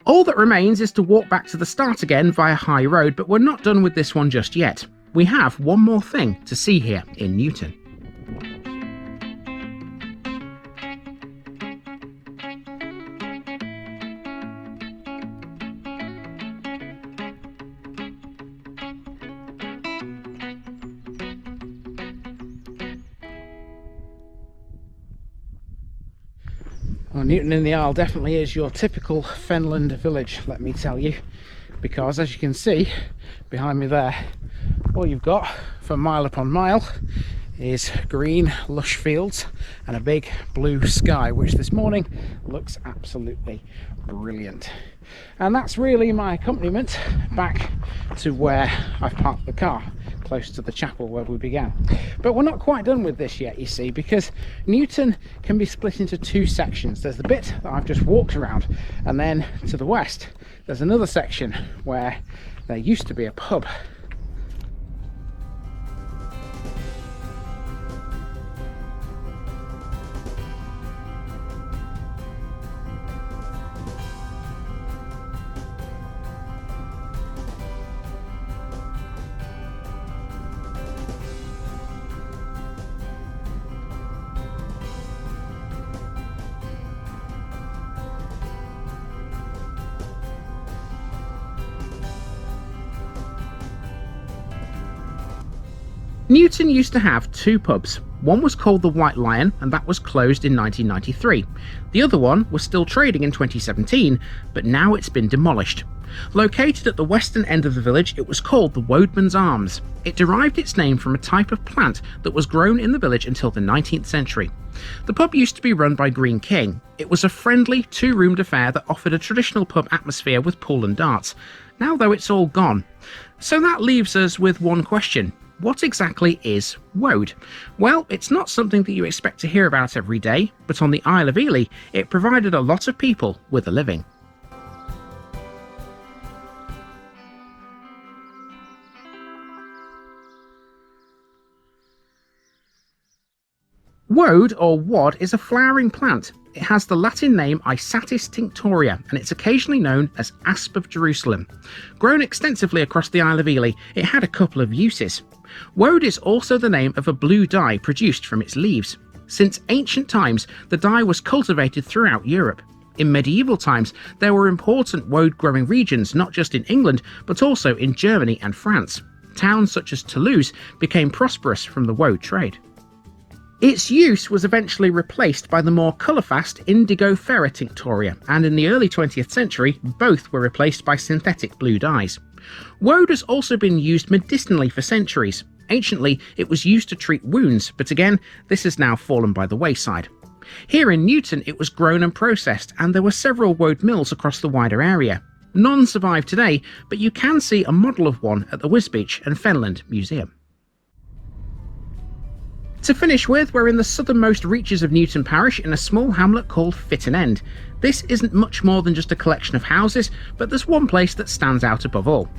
Speaker 2: All that remains is to walk back to the start again via High Road, but we're not done with this one just yet. We have one more thing to see here in Newton. Well, Newton in the Isle definitely is your typical Fenland village, let me tell you, because as you can see behind me there, all you've got for mile upon mile is green lush fields and a big blue sky, which this morning looks absolutely brilliant. And that's really my accompaniment back to where I've parked the car, close to the chapel where we began. But we're not quite done with this yet, you see, because Newton can be split into two sections. There's the bit that I've just walked around, and then to the west there's another section where there used to be a pub. Newton used to have two pubs. One was called the White Lion, and that was closed in 1993. The other one was still trading in 2017, but now it's been demolished. Located at the western end of the village, it was called the Wodeman's Arms. It derived its name from a type of plant that was grown in the village until the 19th century. The pub used to be run by Green King. It was a friendly, two-roomed affair that offered a traditional pub atmosphere with pool and darts. Now though, it's all gone. So that leaves us with one question. What exactly is woad? Well, it's not something that you expect to hear about every day, but on the Isle of Ely, it provided a lot of people with a living. Woad, or wad, is a flowering plant. It has the Latin name Isatis tinctoria, and it's occasionally known as asp of Jerusalem. Grown extensively across the Isle of Ely, it had a couple of uses. Woad is also the name of a blue dye produced from its leaves. Since ancient times, the dye was cultivated throughout Europe. In medieval times, there were important woad-growing regions not just in England, but also in Germany and France. Towns such as Toulouse became prosperous from the woad trade. Its use was eventually replaced by the more colour-fast Indigofera tinctoria, and in the early 20th century, both were replaced by synthetic blue dyes. Woad has also been used medicinally for centuries. Anciently, it was used to treat wounds, but again, this has now fallen by the wayside. Here in Newton, it was grown and processed, and there were several woad mills across the wider area. None survive today, but you can see a model of one at the Wisbech and Fenland Museum. To finish with, we're in the southernmost reaches of Newton Parish in a small hamlet called Fitton-End. This isn't much more than just a collection of houses, but there's one place that stands out above all.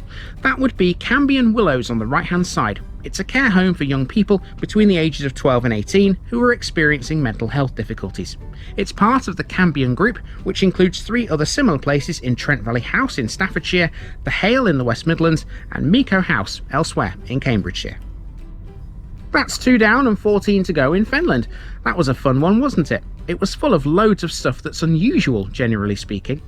Speaker 2: That would be Cambion Willows on the right hand side. It's a care home for young people between the ages of 12 and 18 who are experiencing mental health difficulties. It's part of the Cambion Group, which includes 3 other similar places in Trent Valley House in Staffordshire, The Hale in the West Midlands, and Meco House elsewhere in Cambridgeshire. That's 2 down and 14 to go in Fenland. That was a fun one, wasn't it? It was full of loads of stuff that's unusual, generally speaking.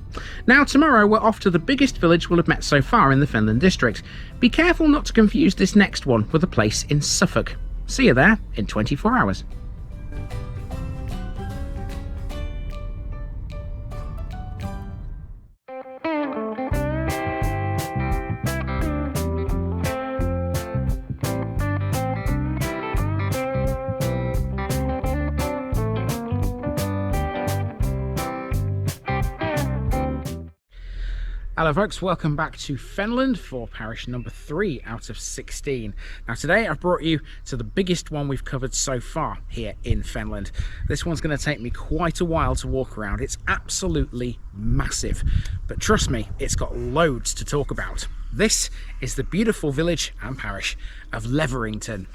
Speaker 2: Now tomorrow we're off to the biggest village we'll have met so far in the Fenland district. Be careful not to confuse this next one with a place in Suffolk. See you there in 24 hours. Hello folks, welcome back to Fenland for parish number 3 out of 16. Now today I've brought you to the biggest one we've covered so far here in Fenland. This one's going to take me quite a while to walk around. It's absolutely massive, but trust me, it's got loads to talk about. This is the beautiful village and parish of Leverington.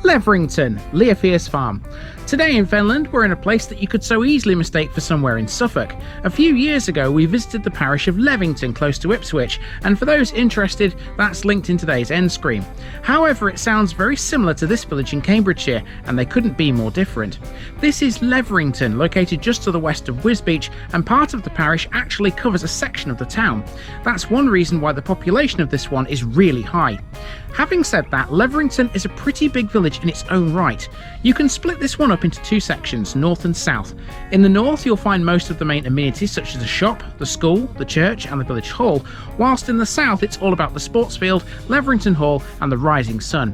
Speaker 2: Leverington, Leofear's farm. Today in Fenland, we're in a place that you could so easily mistake for somewhere in Suffolk. A few years ago, we visited the parish of Levington, close to Ipswich, and for those interested, that's linked in today's end screen. However, it sounds very similar to this village in Cambridgeshire, and they couldn't be more different. This is Leverington, located just to the west of Wisbech, and part of the parish actually covers a section of the town. That's one reason why the population of this one is really high. Having said that, Leverington is a pretty big village in its own right. You can split this one up into 2 sections, north and south. In the north you'll find most of the main amenities such as the shop, the school, the church and the village hall, whilst in the south it's all about the sports field, Leverington Hall and the rising sun.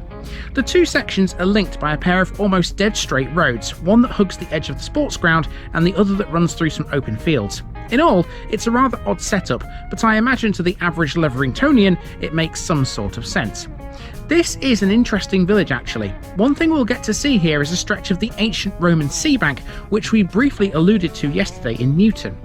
Speaker 2: The 2 sections are linked by a pair of almost dead straight roads, one that hugs the edge of the sports ground and the other that runs through some open fields. In all, it's a rather odd setup, but I imagine to the average Leveringtonian it makes some sort of sense. This is an interesting village actually. One thing we'll get to see here is a stretch of the ancient Roman sea bank, which we briefly alluded to yesterday in Newton.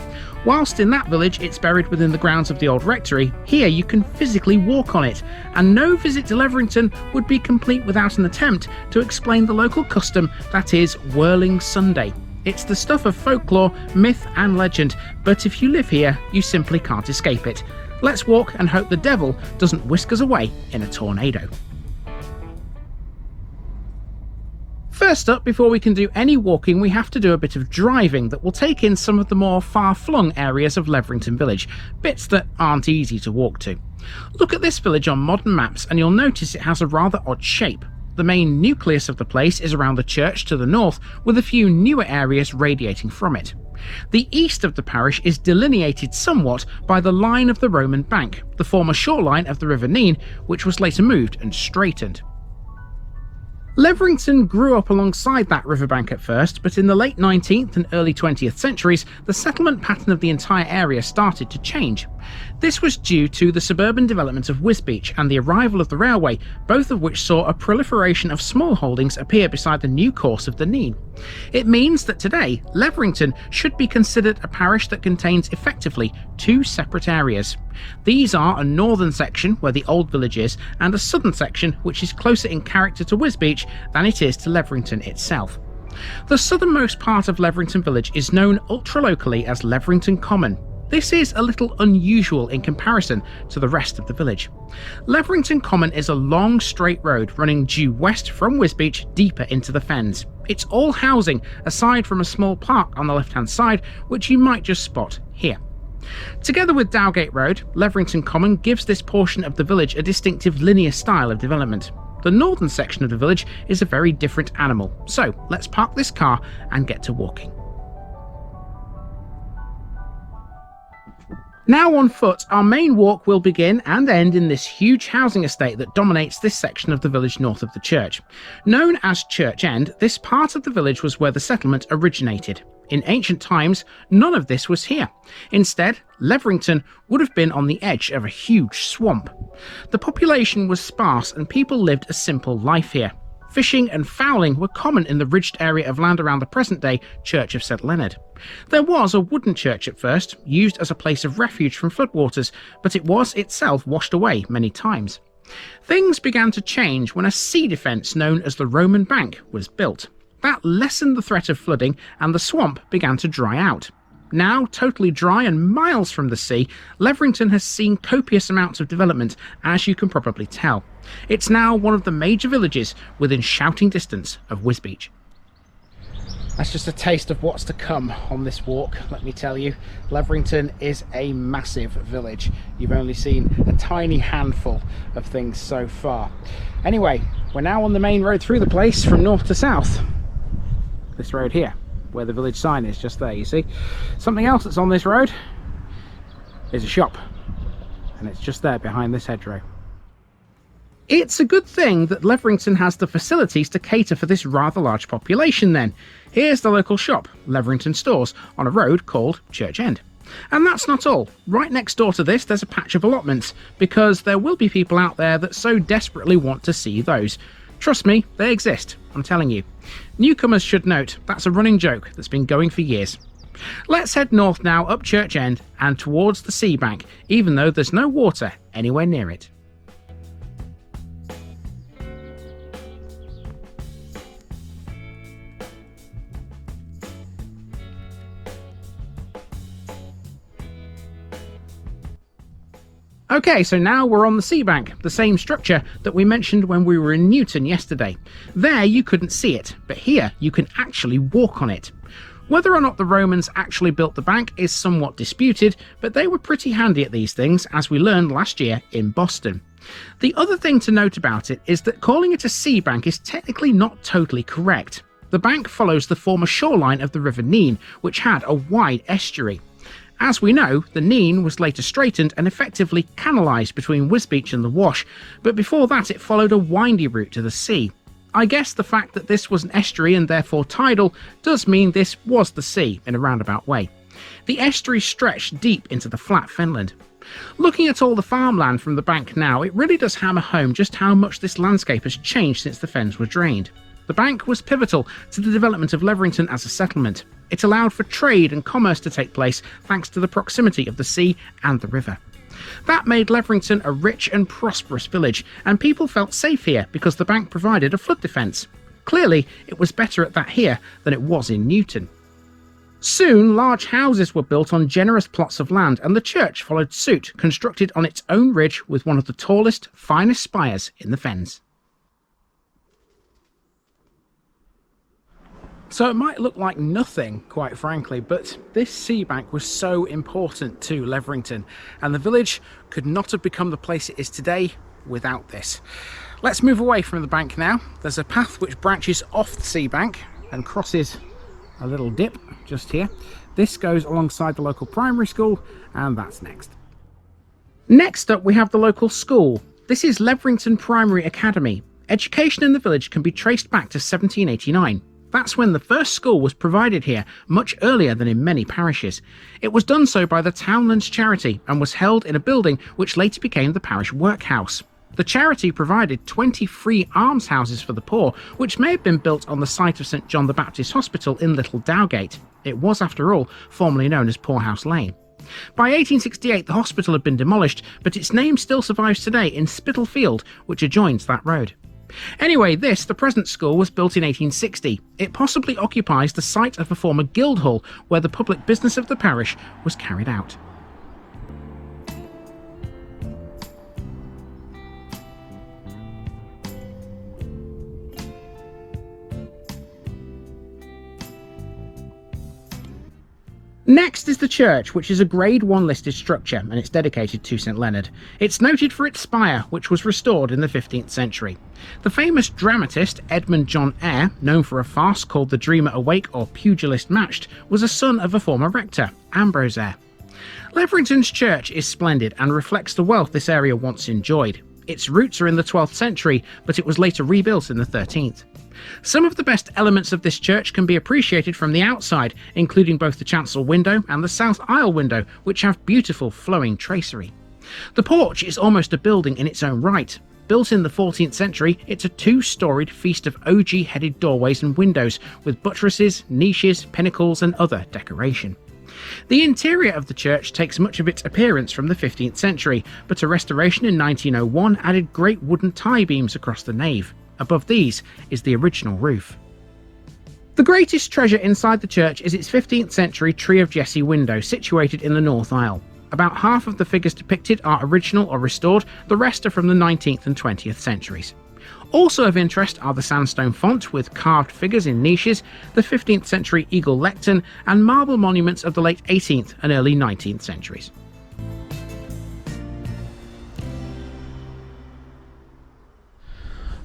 Speaker 2: Whilst in that village it's buried within the grounds of the old rectory, here you can physically walk on it, and no visit to Leverington would be complete without an attempt to explain the local custom that is Whirling Sunday. It's the stuff of folklore, myth and legend, but if you live here, you simply can't escape it. Let's walk and hope the devil doesn't whisk us away in a tornado. First up, before we can do any walking, we have to do a bit of driving that will take in some of the more far-flung areas of Leverington village, bits that aren't easy to walk to. Look at this village on modern maps and you'll notice it has a rather odd shape. The main nucleus of the place is around the church to the north, with a few newer areas radiating from it. The east of the parish is delineated somewhat by the line of the Roman bank, the former shoreline of the River Nene, which was later moved and straightened. Leverington grew up alongside that riverbank at first, but in the late 19th and early 20th centuries, the settlement pattern of the entire area started to change. This was due to the suburban development of Wisbech and the arrival of the railway, both of which saw a proliferation of small holdings appear beside the new course of the Nene. It means that today, Leverington should be considered a parish that contains effectively two separate areas. These are a northern section, where the old village is, and a southern section, which is closer in character to Wisbech than it is to Leverington itself. The southernmost part of Leverington village is known ultra-locally as Leverington Common. This is a little unusual in comparison to the rest of the village. Leverington Common is a long straight road running due west from Wisbech deeper into the fens. It's all housing aside from a small park on the left hand side, which you might just spot here. Together with Dowgate Road, Leverington Common gives this portion of the village a distinctive linear style of development. The northern section of the village is a very different animal, so let's park this car and get to walking. Now on foot, our main walk will begin and end in this huge housing estate that dominates this section of the village north of the church. Known as Church End, this part of the village was where the settlement originated. In ancient times, none of this was here. Instead, Leverington would have been on the edge of a huge swamp. The population was sparse and people lived a simple life here. Fishing and fowling were common in the ridged area of land around the present-day Church of St Leonard. There was a wooden church at first, used as a place of refuge from floodwaters, but it was itself washed away many times. Things began to change when a sea defence known as the Roman Bank was built. That lessened the threat of flooding and the swamp began to dry out. Now totally dry and miles from the sea, Leverington has seen copious amounts of development, as you can probably tell. It's now one of the major villages within shouting distance of Wisbech. That's just a taste of what's to come on this walk, let me tell you. Leverington is a massive village. You've only seen a tiny handful of things so far. Anyway, we're now on the main road through the place from north to south. This road here, where the village sign is, just there, you see. Something else that's on this road is a shop, and it's just there behind this hedgerow. It's a good thing that Leverington has the facilities to cater for this rather large population then. Here's the local shop, Leverington Stores, on a road called Church End. And that's not all. Right next door to this there's a patch of allotments, because there will be people out there that so desperately want to see those. Trust me, they exist, I'm telling you. Newcomers should note, that's a running joke that's been going for years. Let's head north now up Church End and towards the sea bank, even though there's no water anywhere near it. Okay, so now we're on the sea bank, the same structure that we mentioned when we were in Newton yesterday. There you couldn't see it, but here you can actually walk on it. Whether or not the Romans actually built the bank is somewhat disputed, but they were pretty handy at these things, as we learned last year in Boston. The other thing to note about it is that calling it a sea bank is technically not totally correct. The bank follows the former shoreline of the River Nene, which had a wide estuary. As we know, the Nene was later straightened and effectively canalised between Wisbech and the Wash, but before that it followed a windy route to the sea. I guess the fact that this was an estuary and therefore tidal does mean this was the sea in a roundabout way. The estuary stretched deep into the flat Fenland. Looking at all the farmland from the bank now, it really does hammer home just how much this landscape has changed since the fens were drained. The bank was pivotal to the development of Leverington as a settlement. It allowed for trade and commerce to take place thanks to the proximity of the sea and the river. That made Leverington a rich and prosperous village, and people felt safe here because the bank provided a flood defence. Clearly, it was better at that here than it was in Newton. Soon, large houses were built on generous plots of land, and the church followed suit, constructed on its own ridge with one of the tallest, finest spires in the fens. So it might look like nothing, quite frankly, but this sea bank was so important to Leverington, and the village could not have become the place it is today without this. Let's move away from the bank now. There's a path which branches off the sea bank and crosses a little dip just here. This goes alongside the local primary school, and that's next. Next up we have the local school. This is Leverington Primary Academy. Education in the village can be traced back to 1789. That's when the first school was provided here, much earlier than in many parishes. It was done so by the Townlands Charity and was held in a building which later became the parish workhouse. The charity provided 20 free almshouses for the poor, which may have been built on the site of St John the Baptist Hospital in Little Dowgate. It was, after all, formerly known as Poorhouse Lane. By 1868 the hospital had been demolished, but its name still survives today in Spitalfield, which adjoins that road. Anyway, the present school, was built in 1860. It possibly occupies the site of a former guild hall where the public business of the parish was carried out. Next is the church, which is a Grade 1 listed structure, and it's dedicated to St Leonard. It's noted for its spire, which was restored in the 15th century. The famous dramatist Edmund John Eyre, known for a farce called The Dreamer Awake or Pugilist Matched, was a son of a former rector, Ambrose Eyre. Leverington's church is splendid and reflects the wealth this area once enjoyed. Its roots are in the 12th century, but it was later rebuilt in the 13th. Some of the best elements of this church can be appreciated from the outside, including both the chancel window and the south aisle window, which have beautiful flowing tracery. The porch is almost a building in its own right. Built in the 14th century, it's a two-storied feast of ogee-headed doorways and windows, with buttresses, niches, pinnacles and other decoration. The interior of the church takes much of its appearance from the 15th century, but a restoration in 1901 added great wooden tie beams across the nave. Above these is the original roof. The greatest treasure inside the church is its 15th century Tree of Jesse window, situated in the north aisle. About half of the figures depicted are original or restored, the rest are from the 19th and 20th centuries. Also of interest are the sandstone font with carved figures in niches, the 15th century eagle lectern, and marble monuments of the late 18th and early 19th centuries.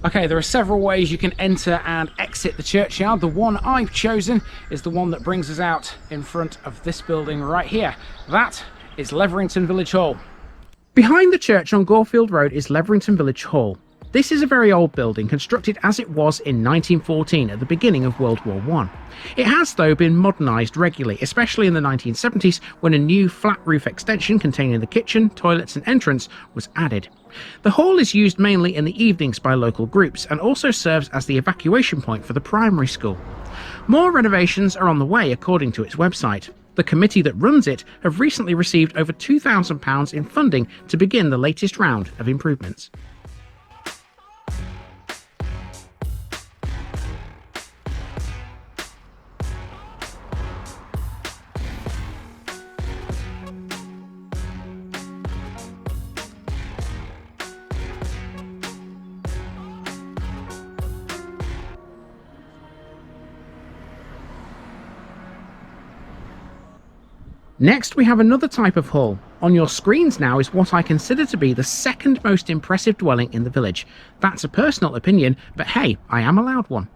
Speaker 2: Okay, there are several ways you can enter and exit the churchyard. The one I've chosen is the one that brings us out in front of this building right here. That is Leverington Village Hall. Behind the church on Gorefield Road is Leverington Village Hall. This is a very old building, constructed as it was in 1914 at the beginning of World War I. It has, though, been modernised regularly, especially in the 1970s when a new flat roof extension containing the kitchen, toilets and entrance was added. The hall is used mainly in the evenings by local groups and also serves as the evacuation point for the primary school. More renovations are on the way according to its website. The committee that runs it have recently received over £2,000 in funding to begin the latest round of improvements. Next, we have another type of hall. On your screens now is what I consider to be the second most impressive dwelling in the village. That's a personal opinion, but hey, I am allowed one.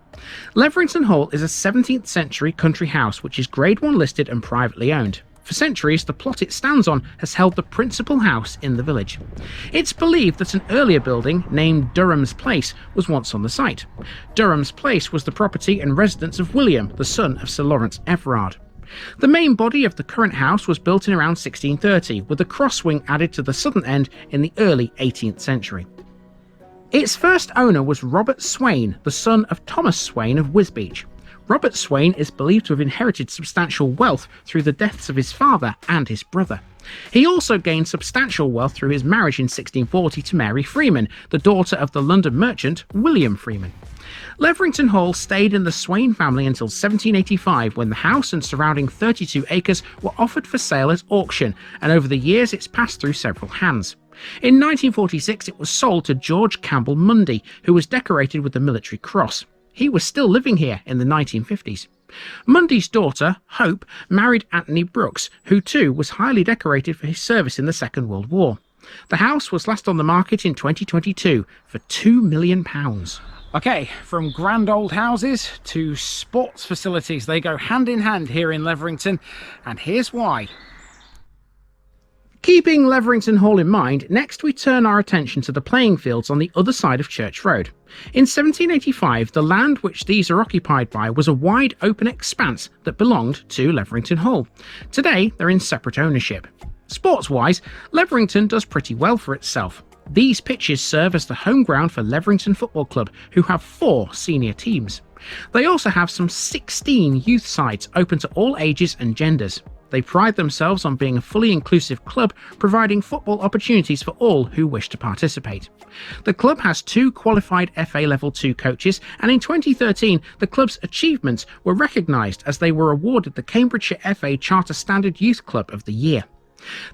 Speaker 2: Leverington Hall is a 17th century country house which is Grade 1 listed and privately owned. For centuries, the plot it stands on has held the principal house in the village. It's believed that an earlier building, named Durham's Place, was once on the site. Durham's Place was the property and residence of William, the son of Sir Lawrence Everard. The main body of the current house was built in around 1630, with a cross wing added to the southern end in the early 18th century. Its first owner was Robert Swain, the son of Thomas Swain of Wisbeach. Robert Swain is believed to have inherited substantial wealth through the deaths of his father and his brother. He also gained substantial wealth through his marriage in 1640 to Mary Freeman, the daughter of the London merchant William Freeman. Leverington Hall stayed in the Swain family until 1785, when the house and surrounding 32 acres were offered for sale at auction, and over the years it's passed through several hands. In 1946 it was sold to George Campbell Mundy, who was decorated with the Military Cross. He was still living here in the 1950s. Mundy's daughter, Hope, married Anthony Brooks, who too was highly decorated for his service in the Second World War. The house was last on the market in 2022 for £2 million. Okay, from grand old houses to sports facilities, they go hand in hand here in Leverington, and here's why. Keeping Leverington Hall in mind, next we turn our attention to the playing fields on the other side of Church Road. In 1785, the land which these are occupied by was a wide open expanse that belonged to Leverington Hall. Today, they're in separate ownership. Sports-wise, Leverington does pretty well for itself. These pitches serve as the home ground for Leverington Football Club, who have 4 senior teams. They also have some 16 youth sides open to all ages and genders. They pride themselves on being a fully inclusive club, providing football opportunities for all who wish to participate. The club has 2 qualified FA Level 2 coaches, and in 2013 the club's achievements were recognised as they were awarded the Cambridgeshire FA Charter Standard Youth Club of the Year.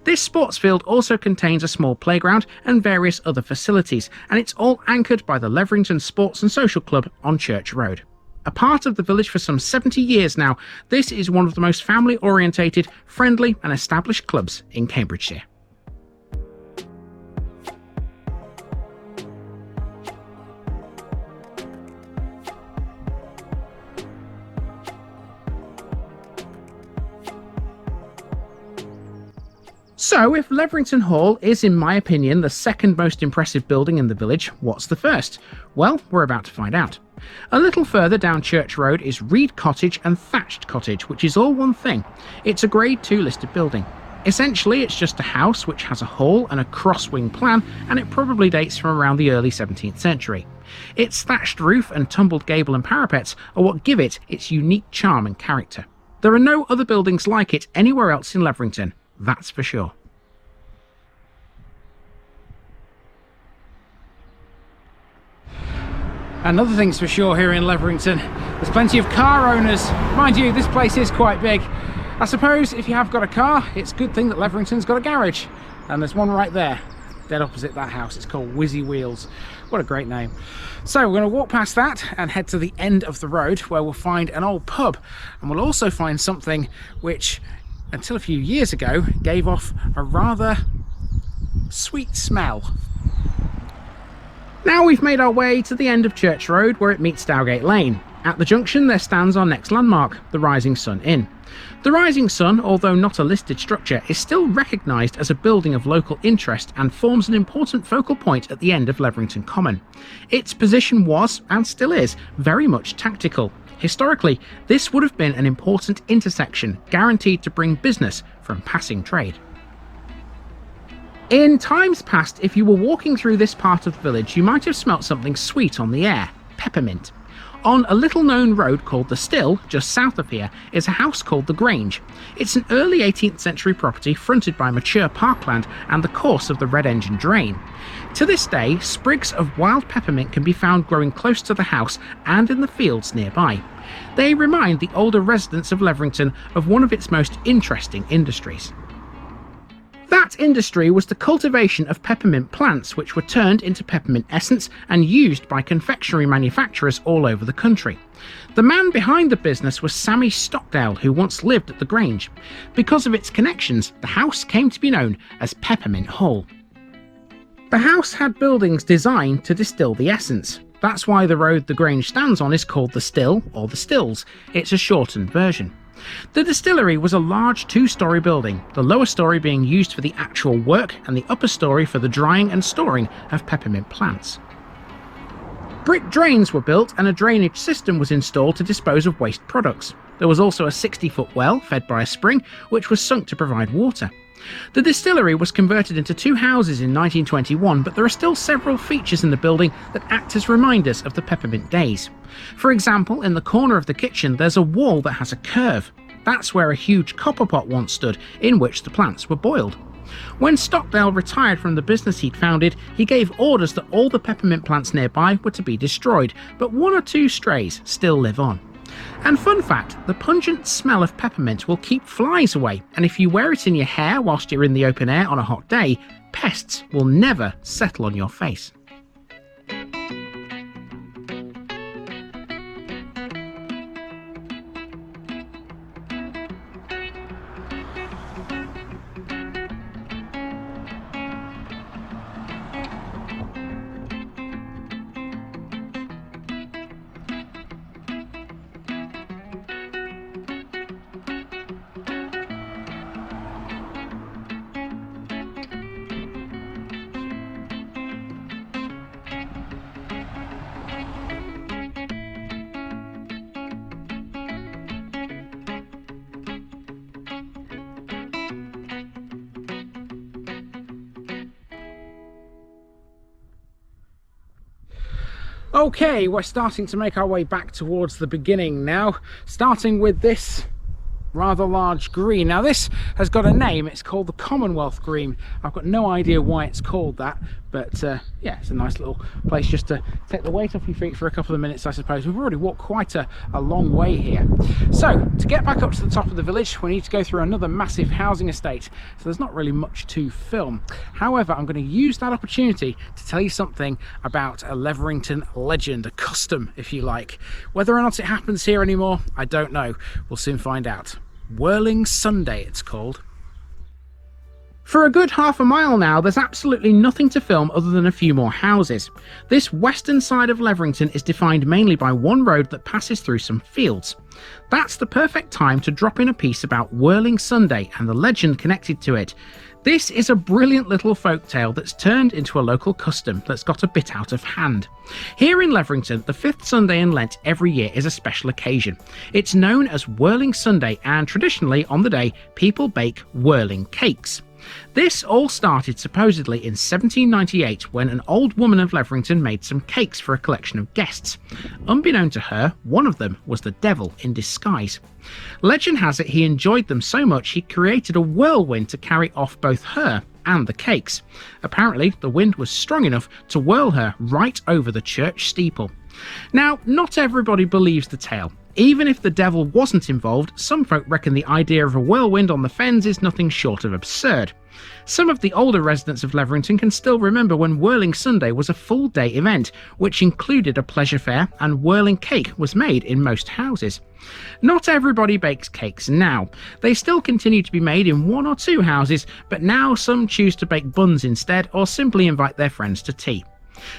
Speaker 2: This sports field also contains a small playground and various other facilities, and it's all anchored by the Leverington Sports and Social Club on Church Road. A part of the village for some 70 years now, this is one of the most family-orientated, friendly and established clubs in Cambridgeshire. So, if Leverington Hall is, in my opinion, the second most impressive building in the village, what's the first? Well, we're about to find out. A little further down Church Road is Reed Cottage and Thatched Cottage, which is all one thing. It's a Grade 2 listed building. Essentially, it's just a house which has a hall and a cross-wing plan, and it probably dates from around the early 17th century. Its thatched roof and tumbled gable and parapets are what give it its unique charm and character. There are no other buildings like it anywhere else in Leverington, that's for sure. Another thing's for sure here in Leverington, there's plenty of car owners. Mind you, this place is quite big. I suppose if you have got a car, it's a good thing that Leverington's got a garage. And there's one right there, dead opposite that house. It's called Whizzy Wheels. What a great name. So we're going to walk past that and head to the end of the road where we'll find an old pub. And we'll also find something which, until a few years ago, gave off a rather sweet smell. Now we've made our way to the end of Church Road where it meets Dowgate Lane. At the junction there stands our next landmark, the Rising Sun Inn. The Rising Sun, although not a listed structure, is still recognised as a building of local interest and forms an important focal point at the end of Leverington Common. Its position was, and still is, very much tactical. Historically, this would have been an important intersection, guaranteed to bring business from passing trade. In times past, if you were walking through this part of the village, you might have smelt something sweet on the air, peppermint. On a little-known road called the Still, just south of here, is a house called the Grange. It's an early 18th century property fronted by mature parkland and the course of the Red Engine drain. To this day, sprigs of wild peppermint can be found growing close to the house and in the fields nearby. They remind the older residents of Leverington of one of its most interesting industries. That industry was the cultivation of peppermint plants, which were turned into peppermint essence and used by confectionery manufacturers all over the country. The man behind the business was Sammy Stockdale, who once lived at the Grange. Because of its connections, the house came to be known as Peppermint Hall. The house had buildings designed to distill the essence. That's why the road the Grange stands on is called the Still or the Stills. It's a shortened version. The distillery was a large 2-storey building, the lower storey being used for the actual work and the upper storey for the drying and storing of peppermint plants. Brick drains were built and a drainage system was installed to dispose of waste products. There was also a 60-foot well fed by a spring, which was sunk to provide water. The distillery was converted into 2 houses in 1921, but there are still several features in the building that act as reminders of the peppermint days. For example, in the corner of the kitchen there's a wall that has a curve. That's where a huge copper pot once stood, in which the plants were boiled. When Stockdale retired from the business he'd founded, he gave orders that all the peppermint plants nearby were to be destroyed, but 1 or 2 strays still live on. And fun fact, the pungent smell of peppermint will keep flies away, and if you wear it in your hair whilst you're in the open air on a hot day, pests will never settle on your face. Okay, we're starting to make our way back towards the beginning now, starting with this rather large green. Now this has got a name, it's called the Commonwealth Green. I've got no idea why it's called that, but yeah, it's a nice little place just to take the weight off your feet for a couple of minutes, I suppose. We've already walked quite a long way here. So to get back up to the top of the village, we need to go through another massive housing estate, so there's not really much to film. However, I'm going to use that opportunity to tell you something about a Leverington legend, a custom if you like. Whether or not it happens here anymore, I don't know. We'll soon find out. Whirling Sunday it's called. For a good half a mile now, there's absolutely nothing to film other than a few more houses. This western side of Leverington is defined mainly by one road that passes through some fields. That's the perfect time to drop in a piece about Whirling Sunday and the legend connected to it. This is a brilliant little folktale that's turned into a local custom that's got a bit out of hand. Here in Leverington, the 5th Sunday in Lent every year is a special occasion. It's known as Whirling Sunday, and traditionally on the day, people bake whirling cakes. This all started supposedly in 1798 when an old woman of Leverington made some cakes for a collection of guests. Unbeknown to her, one of them was the devil in disguise. Legend has it he enjoyed them so much he created a whirlwind to carry off both her and the cakes. Apparently, the wind was strong enough to whirl her right over the church steeple. Now, not everybody believes the tale. Even if the devil wasn't involved, some folk reckon the idea of a whirlwind on the fens is nothing short of absurd. Some of the older residents of Leverington can still remember when Whirling Sunday was a full-day event, which included a pleasure fair, and whirling cake was made in most houses. Not everybody bakes cakes now. They still continue to be made in 1 or 2 houses, but now some choose to bake buns instead, or simply invite their friends to tea.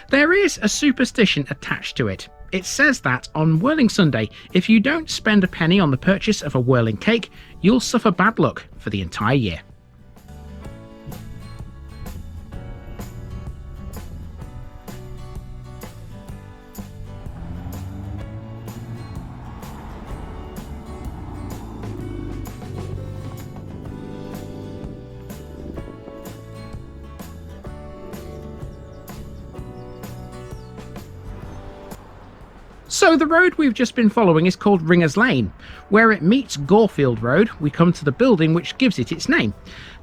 Speaker 2: There is a superstition attached to it. It says that on Whirling Sunday, if you don't spend a penny on the purchase of a whirling cake, you'll suffer bad luck for the entire year. So the road we've just been following is called Ringers Lane. Where it meets Gorefield Road, we come to the building which gives it its name.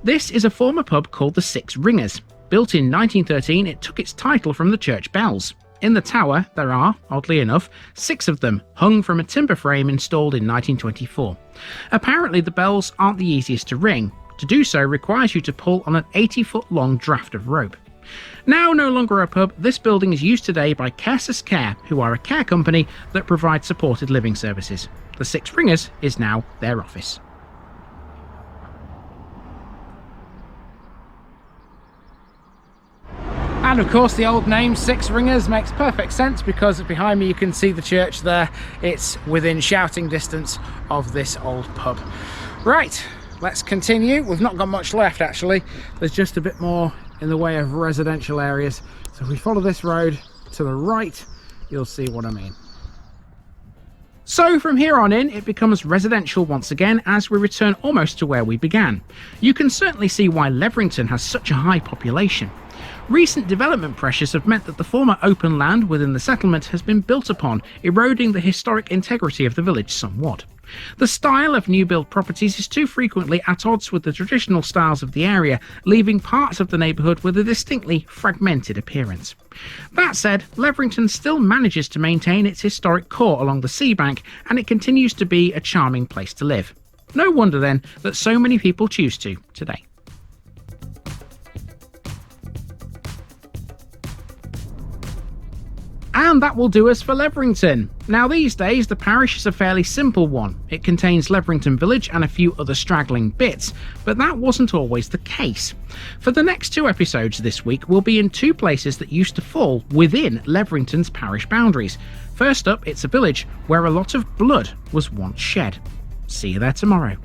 Speaker 2: This is a former pub called the Six Ringers. Built in 1913, it took its title from the church bells. In the tower, there are, oddly enough, 6 of them, hung from a timber frame installed in 1924. Apparently the bells aren't the easiest to ring. To do so requires you to pull on an 80-foot long draft of rope. Now no longer a pub, this building is used today by Caresus Care, who are a care company that provides supported living services. The Six Ringers is now their office. And of course the old name Six Ringers makes perfect sense because behind me you can see the church there. It's within shouting distance of this old pub. Right, let's continue. We've not got much left actually. There's just a bit more in the way of residential areas. So if we follow this road to the right, you'll see what I mean. So from here on in, it becomes residential once again as we return almost to where we began. You can certainly see why Leverington has such a high population. Recent development pressures have meant that the former open land within the settlement has been built upon, eroding the historic integrity of the village somewhat. The style of new build properties is too frequently at odds with the traditional styles of the area, leaving parts of the neighbourhood with a distinctly fragmented appearance. That said, Leverington still manages to maintain its historic core along the sea bank, and it continues to be a charming place to live. No wonder then that so many people choose to today. And that will do us for Leverington. Now these days the parish is a fairly simple one. It contains Leverington village and a few other straggling bits, but that wasn't always the case. For the next 2 episodes this week we'll be in 2 places that used to fall within Leverington's parish boundaries. First up, it's a village where a lot of blood was once shed. See you there tomorrow.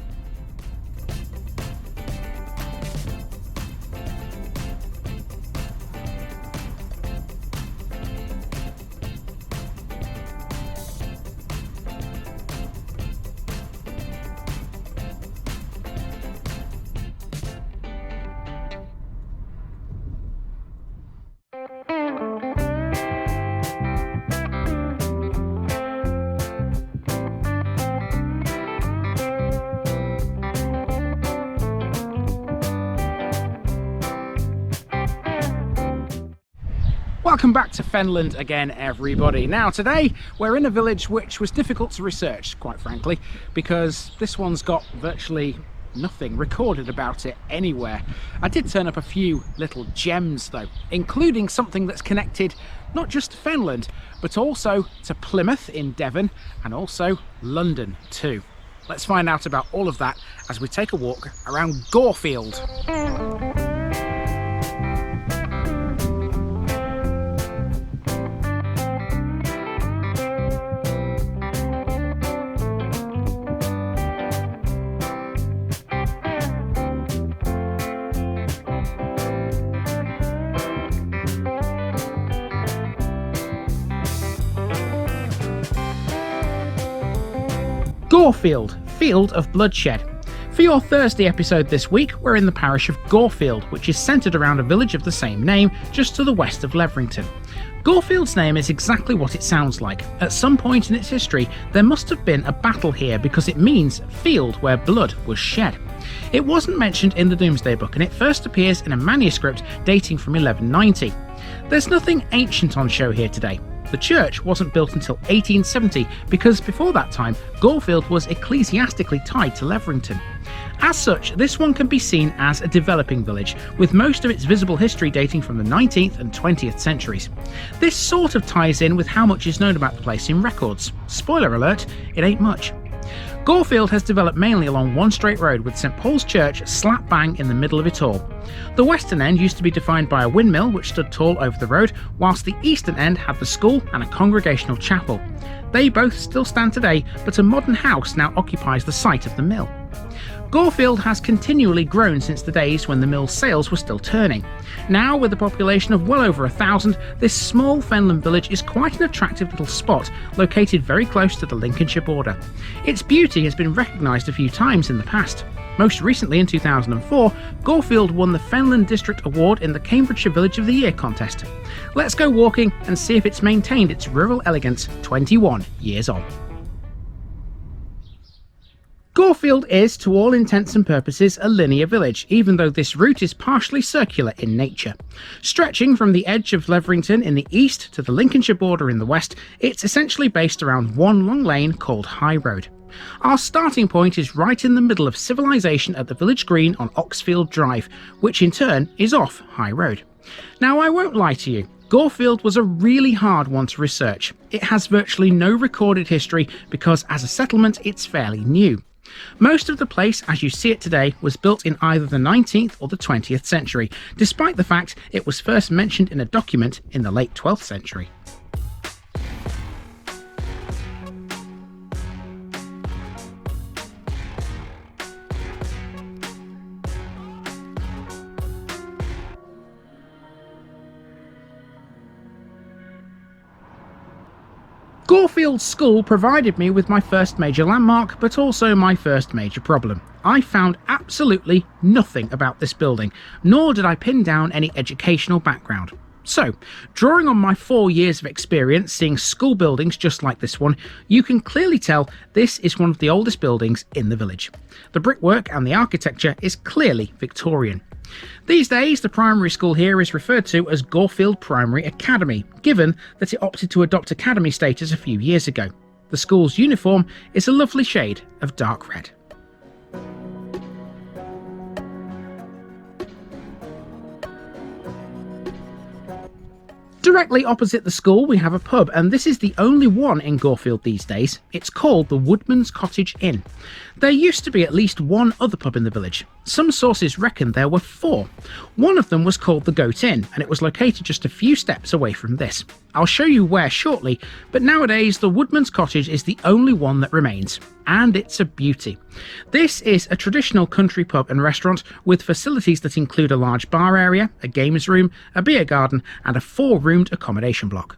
Speaker 2: Welcome back to Fenland again, everybody. Now today we're in a village which was difficult to research, quite frankly, because this one's got virtually nothing recorded about it anywhere. I did turn up a few little gems though, including something that's connected not just to Fenland, but also to Plymouth in Devon and also London too. Let's find out about all of that as we take a walk around Gorefield. Gorefield, Field of Bloodshed. For your Thursday episode this week, we're in the parish of Gorefield, which is centred around a village of the same name, just to the west of Leverington. Gorefield's name is exactly what it sounds like. At some point in its history, there must have been a battle here because it means field where blood was shed. It wasn't mentioned in the Domesday Book, and it first appears in a manuscript dating from 1190. There's nothing ancient on show here today. The church wasn't built until 1870 because before that time, Gorefield was ecclesiastically tied to Leverington. As such, this one can be seen as a developing village, with most of its visible history dating from the 19th and 20th centuries. This sort of ties in with how much is known about the place in records. Spoiler alert, it ain't much. Gorefield has developed mainly along one straight road with St Paul's Church slap bang in the middle of it all. The western end used to be defined by a windmill which stood tall over the road, whilst the eastern end had the school and a congregational chapel. They both still stand today, but a modern house now occupies the site of the mill. Gorefield has continually grown since the days when the mill's sails were still turning. Now, with a population of well over 1,000, this small Fenland village is quite an attractive little spot, located very close to the Lincolnshire border. Its beauty has been recognised a few times in the past. Most recently, in 2004, Gorefield won the Fenland District Award in the Cambridgeshire Village of the Year contest. Let's go walking and see if it's maintained its rural elegance 21 years on. Gorefield is, to all intents and purposes, a linear village, even though this route is partially circular in nature. Stretching from the edge of Leverington in the east to the Lincolnshire border in the west, it's essentially based around one long lane called High Road. Our starting point is right in the middle of civilization at the village green on Oxfield Drive, which in turn is off High Road. Now, I won't lie to you. Gorefield was a really hard one to research. It has virtually no recorded history because as a settlement it's fairly new. Most of the place as you see it today was built in either the 19th or the 20th century, despite the fact it was first mentioned in a document in the late 12th century. Gorefield School provided me with my first major landmark, but also my first major problem. I found absolutely nothing about this building, nor did I pin down any educational background. So, drawing on my 4 years of experience seeing school buildings just like this one, you can clearly tell this is one of the oldest buildings in the village. The brickwork and the architecture is clearly Victorian. These days, the primary school here is referred to as Gorefield Primary Academy, given that it opted to adopt academy status a few years ago. The school's uniform is a lovely shade of dark red. Directly opposite the school we have a pub, and this is the only one in Gorefield these days. It's called the Woodman's Cottage Inn. There used to be at least one other pub in the village. Some sources reckon there were 4. One of them was called the Goat Inn, and it was located just a few steps away from this. I'll show you where shortly, but nowadays the Woodman's Cottage is the only one that remains, and it's a beauty. This is a traditional country pub and restaurant with facilities that include a large bar area, a games room, a beer garden, and a 4-roomed accommodation block.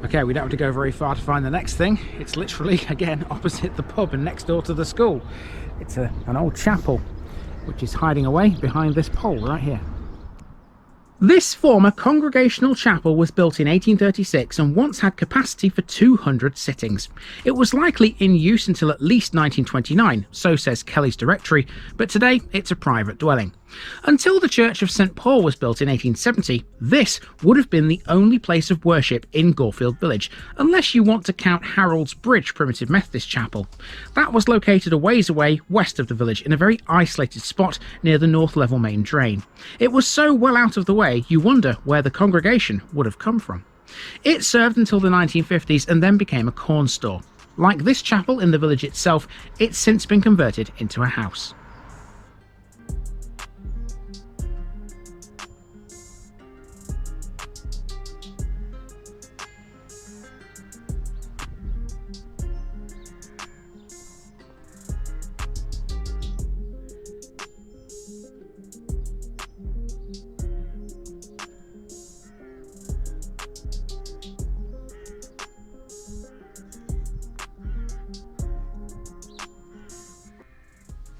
Speaker 2: Okay, we don't have to go very far to find the next thing. It's literally, again, opposite the pub and next door to the school. It's an old chapel, which is hiding away behind this pole right here. This former congregational chapel was built in 1836 and once had capacity for 200 sittings. It was likely in use until at least 1929, so says Kelly's Directory, but today it's a private dwelling. Until the Church of St Paul was built in 1870, this would have been the only place of worship in Gorefield village, unless you want to count Harold's Bridge Primitive Methodist Chapel. That was located a ways away west of the village in a very isolated spot near the North Level main drain. It was so well out of the way you wonder where the congregation would have come from. It served until the 1950s and then became a corn store. Like this chapel in the village itself, it's since been converted into a house.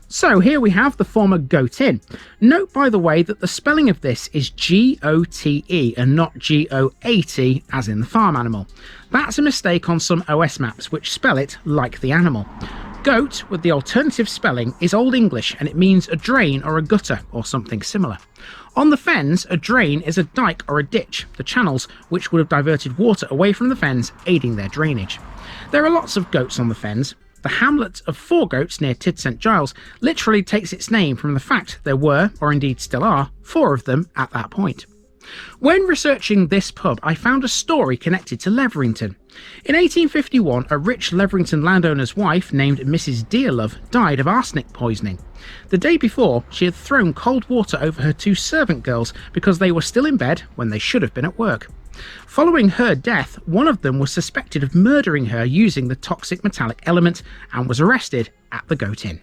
Speaker 2: So here we have the former Goat Inn. Note, by the way, that the spelling of this is G-O-T-E and not G-O-A-T as in the farm animal. That's a mistake on some OS maps which spell it like the animal. Goat, with the alternative spelling, is Old English and it means a drain or a gutter or something similar. On the fens, a drain is a dike or a ditch, the channels which would have diverted water away from the fens, aiding their drainage. There are lots of goats on the fens. The hamlet of Four Goats near Tydd St Giles literally takes its name from the fact there were, or indeed still are, 4 of them at that point. When researching this pub, I found a story connected to Leverington. In 1851, a rich Leverington landowner's wife named Mrs. Dearlove died of arsenic poisoning. The day before, she had thrown cold water over her 2 servant girls because they were still in bed when they should have been at work. Following her death, one of them was suspected of murdering her using the toxic metallic element and was arrested at the Goat Inn.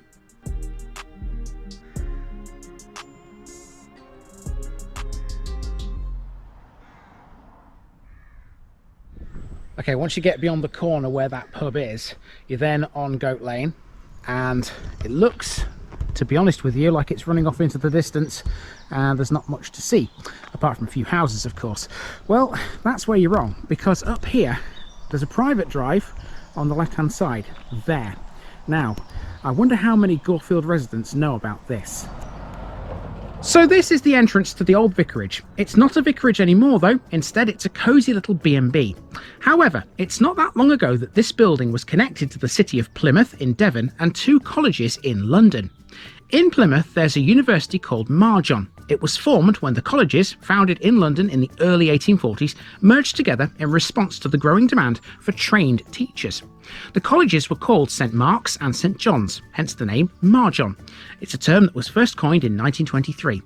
Speaker 2: Okay, once you get beyond the corner where that pub is, you're then on Goat Lane, and it looks, to be honest with you, like it's running off into the distance and there's not much to see, apart from a few houses, of course. Well, that's where you're wrong, because up here there's a private drive on the left hand side there. Now, I wonder how many Gorefield residents know about this. So this is the entrance to the old vicarage. It's not a vicarage anymore though, instead it's a cosy little B&B. However, it's not that long ago that this building was connected to the city of Plymouth in Devon and 2 colleges in London. In Plymouth there's a university called Marjon. It was formed when the colleges, founded in London in the early 1840s, merged together in response to the growing demand for trained teachers. The colleges were called St Mark's and St John's, hence the name Marjon. It's a term that was first coined in 1923.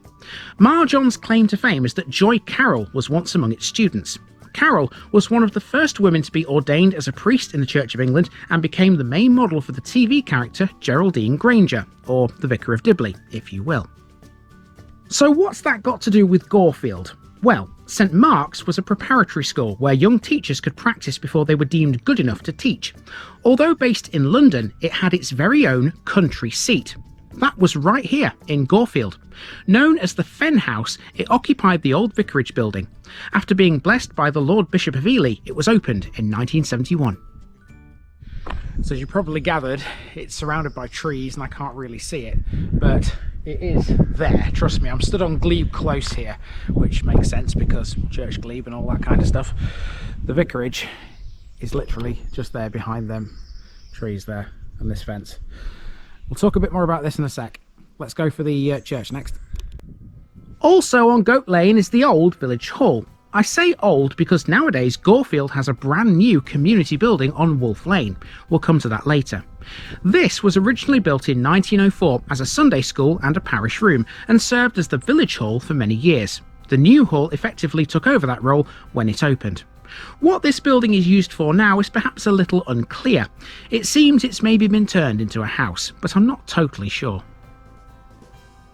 Speaker 2: Marjon's claim to fame is that Joy Carroll was once among its students. Carroll was one of the first women to be ordained as a priest in the Church of England and became the main model for the TV character Geraldine Granger, or the Vicar of Dibley, if you will. So what's that got to do with Gorefield? Well, St Mark's was a preparatory school where young teachers could practice before they were deemed good enough to teach. Although based in London, it had its very own country seat. That was right here in Gorefield. Known as the Fen House, it occupied the old vicarage building. After being blessed by the Lord Bishop of Ely, it was opened in 1971. So as you probably gathered, it's surrounded by trees and I can't really see it, but it is there, trust me. I'm stood on glebe close here, which makes sense because church glebe and all that kind of stuff. The vicarage is literally just there behind them trees there and this fence. We'll talk a bit more about this in a sec. Let's go for the church next. Also on Goat Lane is the old village hall. I say old because nowadays Gorefield has a brand new community building on Wolf Lane. We'll come to that later. This was originally built in 1904 as a Sunday school and a parish room and served as the village hall for many years. The new hall effectively took over that role when it opened. What this building is used for now is perhaps a little unclear. It seems it's maybe been turned into a house, but I'm not totally sure.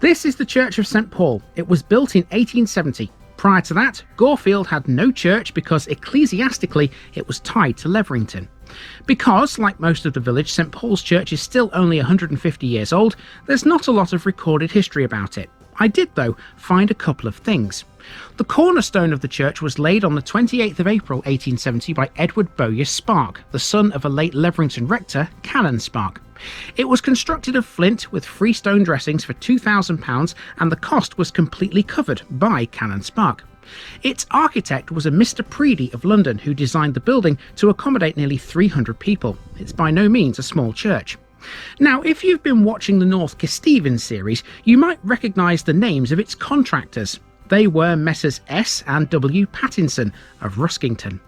Speaker 2: This is the Church of St Paul. It was built in 1870. Prior to that, Gorefield had no church because ecclesiastically it was tied to Leverington. Because, like most of the village, St Paul's Church is still only 150 years old, there's not a lot of recorded history about it. I did, though, find a couple of things. The cornerstone of the church was laid on the 28th of April 1870 by Edward Bowyer Spark, the son of a late Leverington rector, Canon Spark. It was constructed of flint with freestone dressings for £2,000, and the cost was completely covered by Canon Spark. Its architect was a Mr. Preedy of London, who designed the building to accommodate nearly 300 people. It's by no means a small church. Now, if you've been watching the North Kesteven series, you might recognise the names of its contractors. They were Messrs S and W Pattinson of Ruskington.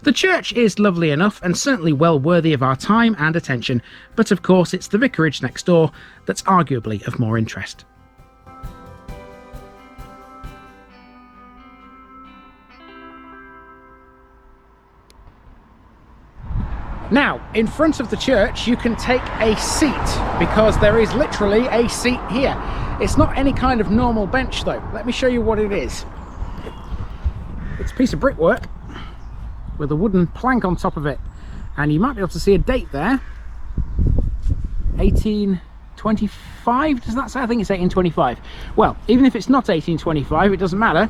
Speaker 2: The church is lovely enough and certainly well worthy of our time and attention, but of course it's the vicarage next door that's arguably of more interest. Now, in front of the church you can take a seat, because there is literally a seat here. It's not any kind of normal bench though. Let me show you what it is. It's a piece of brickwork with a wooden plank on top of it, and you might be able to see a date there. 1825, does that say? I think it's 1825. Well, even if it's not 1825, it doesn't matter.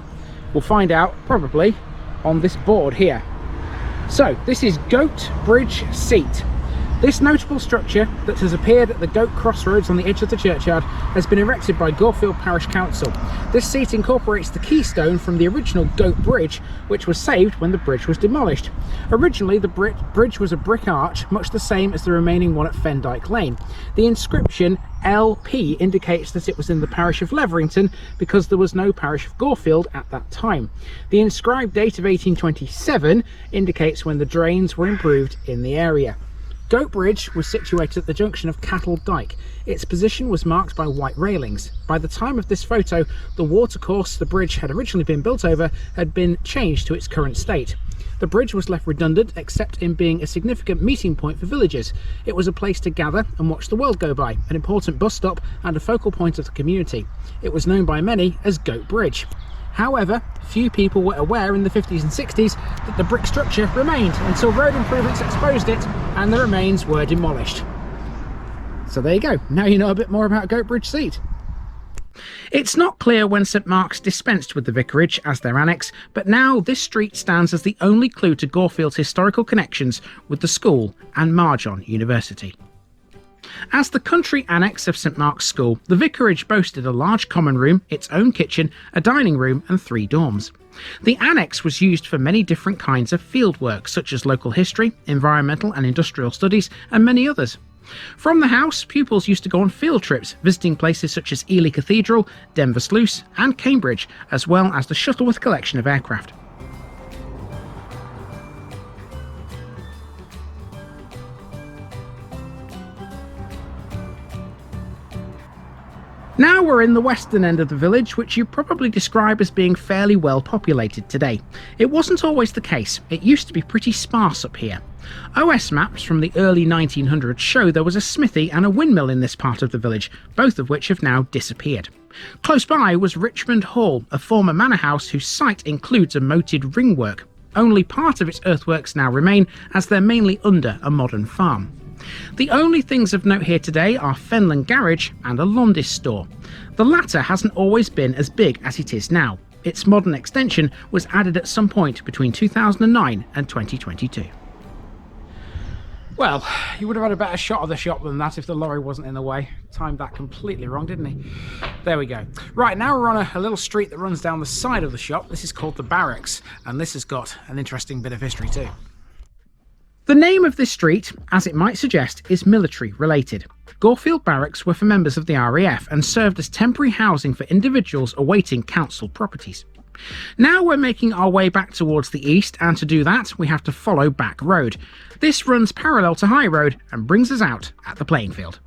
Speaker 2: We'll find out probably on this board here. So this is Goat Bridge Seat. This notable structure that has appeared at the Goat Crossroads on the edge of the churchyard has been erected by Gorefield Parish Council. This seat incorporates the keystone from the original Goat Bridge, which was saved when the bridge was demolished. Originally, the bridge was a brick arch, much the same as the remaining one at Fendyke Lane. The inscription LP indicates that it was in the parish of Leverington, because there was no parish of Gorefield at that time. The inscribed date of 1827 indicates when the drains were improved in the area. Goat Bridge was situated at the junction of Cattle Dyke. Its position was marked by white railings. By the time of this photo, the watercourse the bridge had originally been built over had been changed to its current state. The bridge was left redundant, except in being a significant meeting point for villagers. It was a place to gather and watch the world go by, an important bus stop and a focal point of the community. It was known by many as Goat Bridge. However, few people were aware in the 50s and 60s that the brick structure remained until road improvements exposed it and the remains were demolished. So there you go, now you know a bit more about Goat Bridge Seat. It's not clear when St Mark's dispensed with the vicarage as their annex, but now this street stands as the only clue to Gorefield's historical connections with the school and Marjon University. As the country annex of St Mark's School, the vicarage boasted a large common room, its own kitchen, a dining room and 3 dorms. The annex was used for many different kinds of field work, such as local history, environmental and industrial studies, and many others. From the house, pupils used to go on field trips, visiting places such as Ely Cathedral, Denver Sluice and Cambridge, as well as the Shuttleworth collection of aircraft. Now we're in the western end of the village, which you probably describe as being fairly well populated today. It wasn't always the case. It used to be pretty sparse up here. OS maps from the early 1900s show there was a smithy and a windmill in this part of the village, both of which have now disappeared. Close by was Richmond Hall, a former manor house whose site includes a moated ringwork. Only part of its earthworks now remain, as they're mainly under a modern farm. The only things of note here today are Fenland Garage and a Londis store. The latter hasn't always been as big as it is now. Its modern extension was added at some point between 2009 and 2022. Well, you would have had a better shot of the shop than that if the lorry wasn't in the way. Timed that completely wrong, didn't he? There we go. Right, now we're on a little street that runs down the side of the shop. This is called the Barracks, and this has got an interesting bit of history too. The name of this street, as it might suggest, is military related. Gorefield Barracks were for members of the RAF and served as temporary housing for individuals awaiting council properties. Now we're making our way back towards the east, and to do that we have to follow Back Road. This runs parallel to High Road and brings us out at the playing field.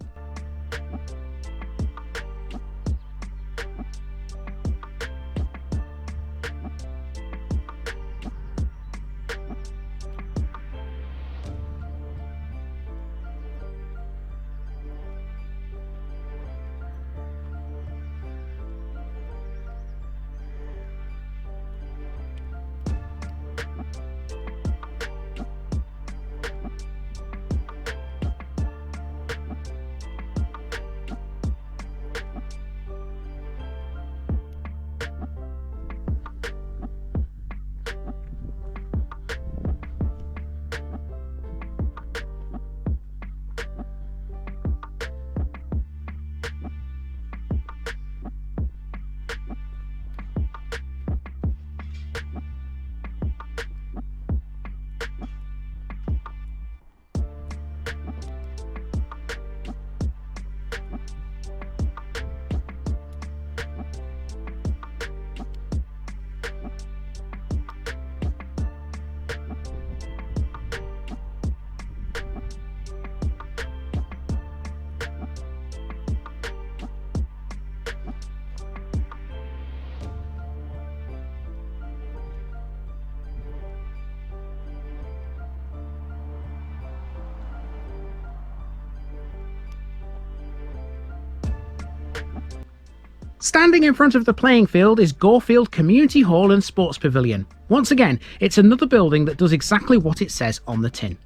Speaker 2: Standing in front of the playing field is Gorefield Community Hall and Sports Pavilion. Once again, it's another building that does exactly what it says on the tin.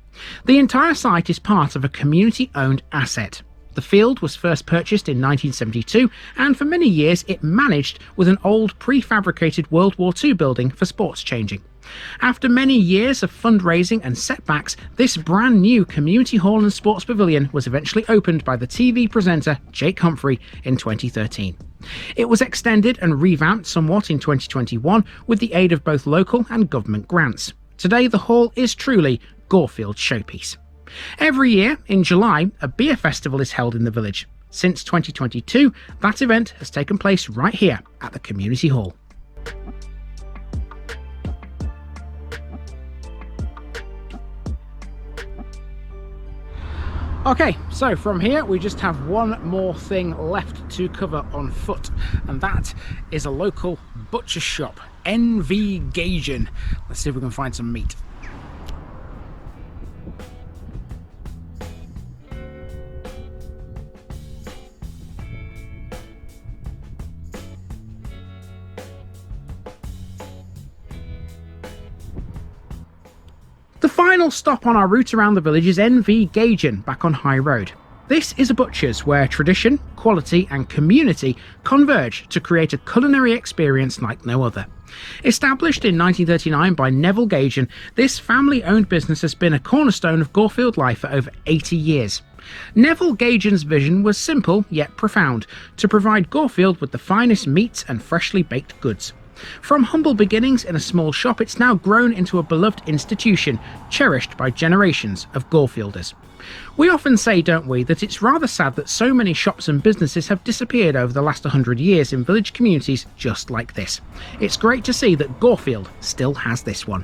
Speaker 2: The entire site is part of a community-owned asset. The field was first purchased in 1972, and for many years it managed with an old prefabricated World War II building for sports changing. After many years of fundraising and setbacks, this brand new Community Hall and Sports Pavilion was eventually opened by the TV presenter Jake Humphrey in 2013. It was extended and revamped somewhat in 2021 with the aid of both local and government grants. Today the hall is truly Gorefield's showpiece. Every year, in July, a beer festival is held in the village. Since 2022, that event has taken place right here at the Community Hall. Okay, so from here we just have one more thing left to cover on foot, and that is a local butcher shop, NV Gauging. Let's see if we can find some meat. The final stop on our route around the village is NV Gauging, back on High Road. This is a butcher's where tradition, quality and community converge to create a culinary experience like no other. Established in 1939 by Neville Gauging, this family-owned business has been a cornerstone of Gorefield life for over 80 years. Neville Gauging's vision was simple yet profound, to provide Gorefield with the finest meats and freshly baked goods. From humble beginnings in a small shop, it's now grown into a beloved institution, cherished by generations of Gorefielders. We often say, don't we, that it's rather sad that so many shops and businesses have disappeared over the last 100 years in village communities just like this. It's great to see that Gorefield still has this one.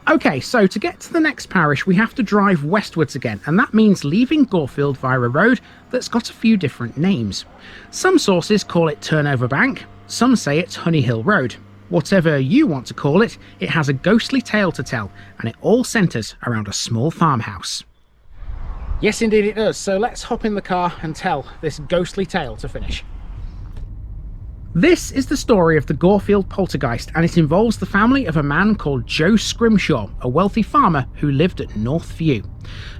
Speaker 2: Okay, so to get to the next parish we have to drive westwards again, and that means leaving Gorefield via a road that's got a few different names. Some sources call it Turnover Bank, some say it's Honey Hill Road. Whatever you want to call it, it has a ghostly tale to tell, and it all centres around a small farmhouse. Yes indeed it does, so let's hop in the car and tell this ghostly tale to finish. This is the story of the Gorefield poltergeist, and it involves the family of a man called Joe Scrimshaw, a wealthy farmer who lived at North View.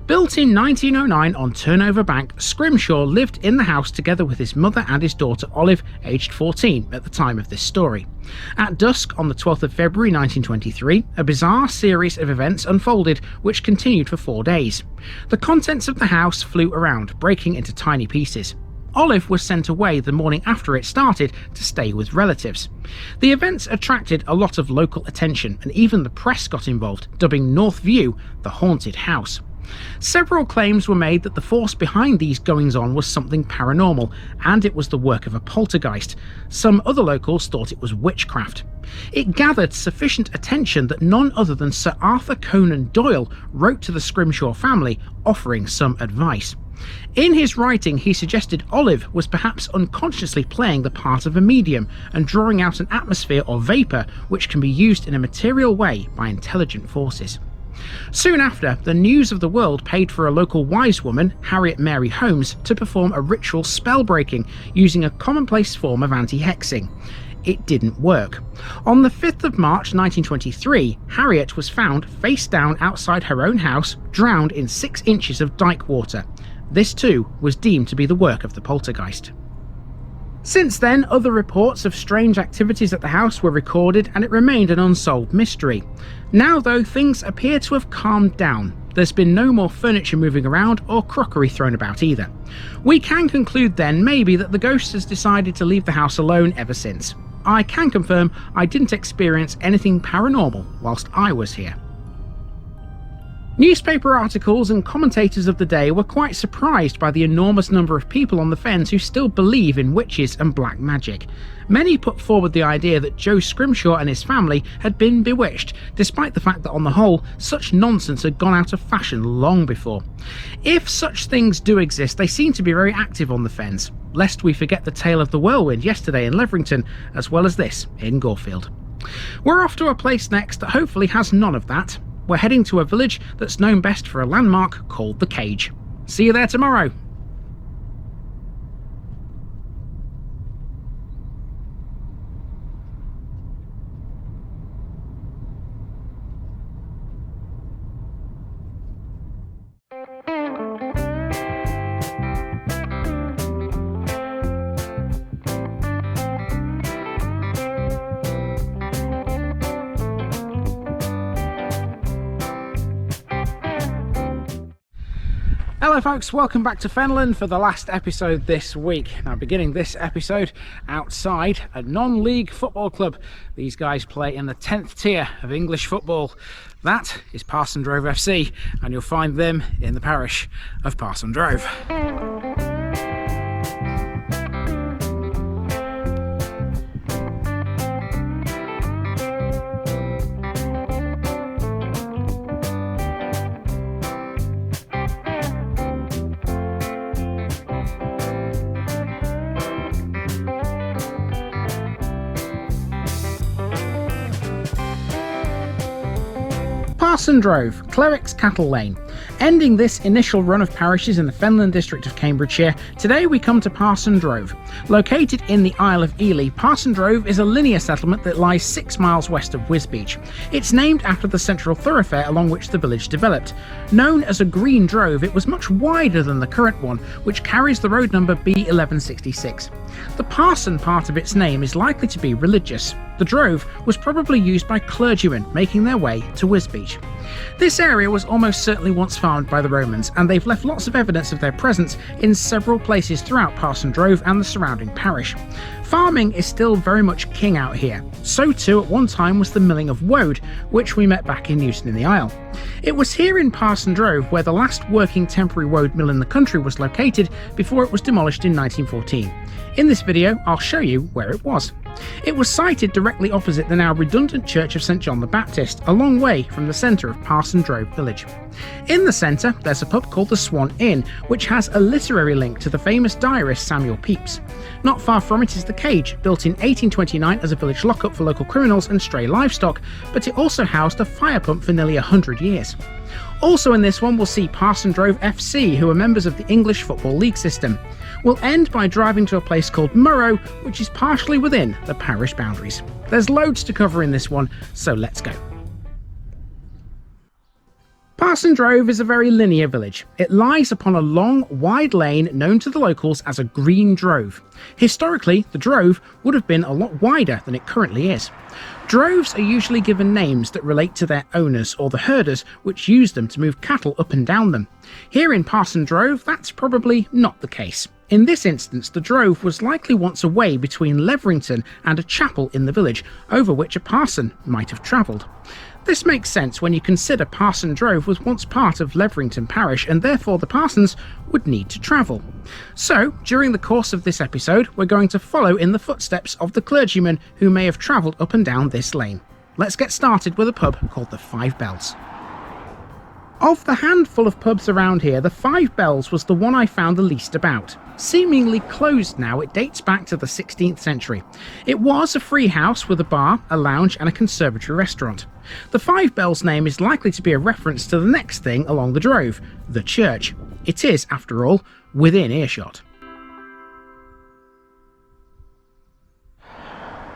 Speaker 2: Built in 1909 on Turnover Bank, Scrimshaw lived in the house together with his mother and his daughter Olive, aged 14 at the time of this story. At dusk on the 12th of February 1923, a bizarre series of events unfolded which continued for 4 days. The contents of the house flew around, breaking into tiny pieces. Olive was sent away the morning after it started to stay with relatives. The events attracted a lot of local attention, and even the press got involved, dubbing North View the haunted house. Several claims were made that the force behind these goings-on was something paranormal, and it was the work of a poltergeist. Some other locals thought it was witchcraft. It gathered sufficient attention that none other than Sir Arthur Conan Doyle wrote to the Scrimshaw family offering some advice. In his writing, he suggested Olive was perhaps unconsciously playing the part of a medium and drawing out an atmosphere or vapour which can be used in a material way by intelligent forces. Soon after, the News of the World paid for a local wise woman, Harriet Mary Holmes, to perform a ritual spell breaking using a commonplace form of anti-hexing. It didn't work. On the 5th of March 1923, Harriet was found face down outside her own house, drowned in 6 inches of dike water. This too was deemed to be the work of the poltergeist. Since then, other reports of strange activities at the house were recorded and it remained an unsolved mystery. Now though, things appear to have calmed down. There's been no more furniture moving around or crockery thrown about either. We can conclude then maybe that the ghost has decided to leave the house alone ever since. I can confirm I didn't experience anything paranormal whilst I was here. Newspaper articles and commentators of the day were quite surprised by the enormous number of people on the fens who still believe in witches and black magic. Many put forward the idea that Joe Scrimshaw and his family had been bewitched, despite the fact that on the whole, such nonsense had gone out of fashion long before. If such things do exist, they seem to be very active on the fens, lest we forget the tale of the whirlwind yesterday in Leverington, as well as this in Gorefield. We're off to a place next that hopefully has none of that. We're heading to a village that's known best for a landmark called the Cage. See you there tomorrow. Hello folks, welcome back to Fenland for the last episode this week. Now beginning this episode outside a non-league football club. These guys play in the 10th tier of English football. That is ParsonDrove FC and you'll find them in the parish of ParsonDrove. ParsonDrove, Cleric's Cattle Lane. Ending this initial run of parishes in the Fenland district of Cambridgeshire, today we come to ParsonDrove. Located in the Isle of Ely, ParsonDrove is a linear settlement that lies 6 miles west of Wisbech. It's named after the central thoroughfare along which the village developed. Known as a green drove, it was much wider than the current one, which carries the road number B1166. The parson part of its name is likely to be religious. The drove was probably used by clergymen making their way to Wisbech. This area was almost certainly once farmed by the Romans, and they've left lots of evidence of their presence in several places throughout ParsonDrove and the surrounding parish. Farming is still very much king out here. So too at one time was the milling of woad, which we met back in Newton in the Isle. It was here in ParsonDrove where the last working temporary woad mill in the country was located before it was demolished in 1914. In this video, I'll show you where it was. It was sited directly opposite the now redundant Church of St John the Baptist, a long way from the centre of ParsonDrove village. In the centre, there's a pub called the Swan Inn, which has a literary link to the famous diarist Samuel Pepys. Not far from it is the Cage, built in 1829 as a village lockup for local criminals and stray livestock, but it also housed a fire pump for nearly 100 years. Also in this one we'll see ParsonDrove FC, who are members of the English Football League system. We'll end by driving to a place called Murrow, which is partially within the parish boundaries. There's loads to cover in this one, so let's go. ParsonDrove is a very linear village. It lies upon a long, wide lane known to the locals as a green drove. Historically, the drove would have been a lot wider than it currently is. Droves are usually given names that relate to their owners or the herders which use them to move cattle up and down them. Here in ParsonDrove, that's probably not the case. In this instance, the drove was likely once a way between Leverington and a chapel in the village, over which a parson might have travelled. This makes sense when you consider ParsonDrove was once part of Leverington parish and therefore the parsons would need to travel. So, during the course of this episode, we're going to follow in the footsteps of the clergymen who may have travelled up and down this lane. Let's get started with a pub called the Five Bells. Of the handful of pubs around here, the Five Bells was the one I found the least about. Seemingly closed now, it dates back to the 16th century. It was a free house with a bar, a lounge and a conservatory restaurant. The Five Bells name is likely to be a reference to the next thing along the drove, the church. It is, after all, within earshot.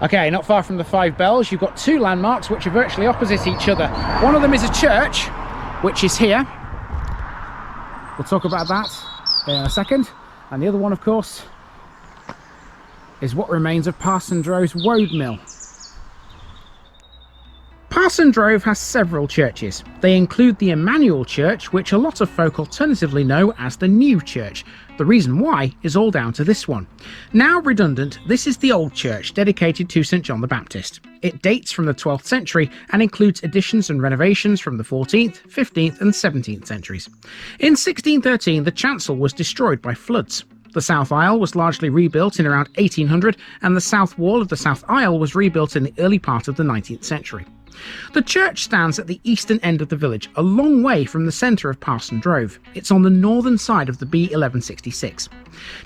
Speaker 2: Okay, not far from the Five Bells, you've got two landmarks which are virtually opposite each other. One of them is a church, which is here. We'll talk about that in a second. And the other one, of course, is what remains of ParsonDrove's woad mill. ParsonDrove has several churches. They include the Emmanuel Church, which a lot of folk alternatively know as the New Church. The reason why is all down to this one. Now redundant, this is the old church dedicated to St John the Baptist. It dates from the 12th century and includes additions and renovations from the 14th, 15th and 17th centuries. In 1613, the chancel was destroyed by floods. The south aisle was largely rebuilt in around 1800, and the south wall of the south aisle was rebuilt in the early part of the 19th century. The church stands at the eastern end of the village, a long way from the centre of ParsonDrove. It's on the northern side of the B1166.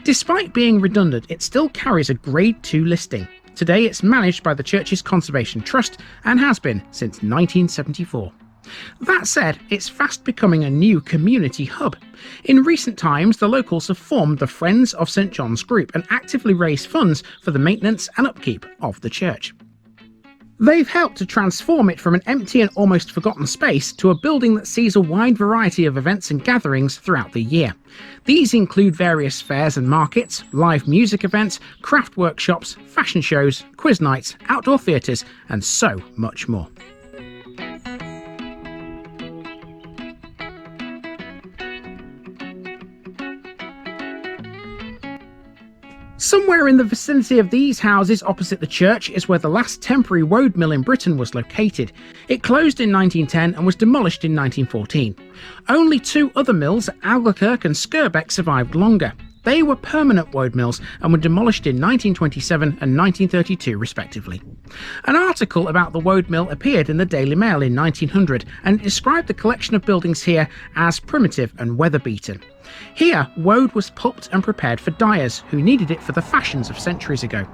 Speaker 2: Despite being redundant, it still carries a Grade 2 listing. Today it's managed by the church's Conservation Trust and has been since 1974. That said, it's fast becoming a new community hub. In recent times, the locals have formed the Friends of St John's group and actively raise funds for the maintenance and upkeep of the church. They've helped to transform it from an empty and almost forgotten space to a building that sees a wide variety of events and gatherings throughout the year. These include various fairs and markets, live music events, craft workshops, fashion shows, quiz nights, outdoor theatres, and so much more. Somewhere in the vicinity of these houses opposite the church is where the last temporary woad mill in Britain was located. It closed in 1910 and was demolished in 1914. Only two other mills at Albuquerque and Skirbeck survived longer. They were permanent woad mills and were demolished in 1927 and 1932 respectively. An article about the woad mill appeared in the Daily Mail in 1900 and described the collection of buildings here as primitive and weather-beaten. Here, woad was pulped and prepared for dyers who needed it for the fashions of centuries ago.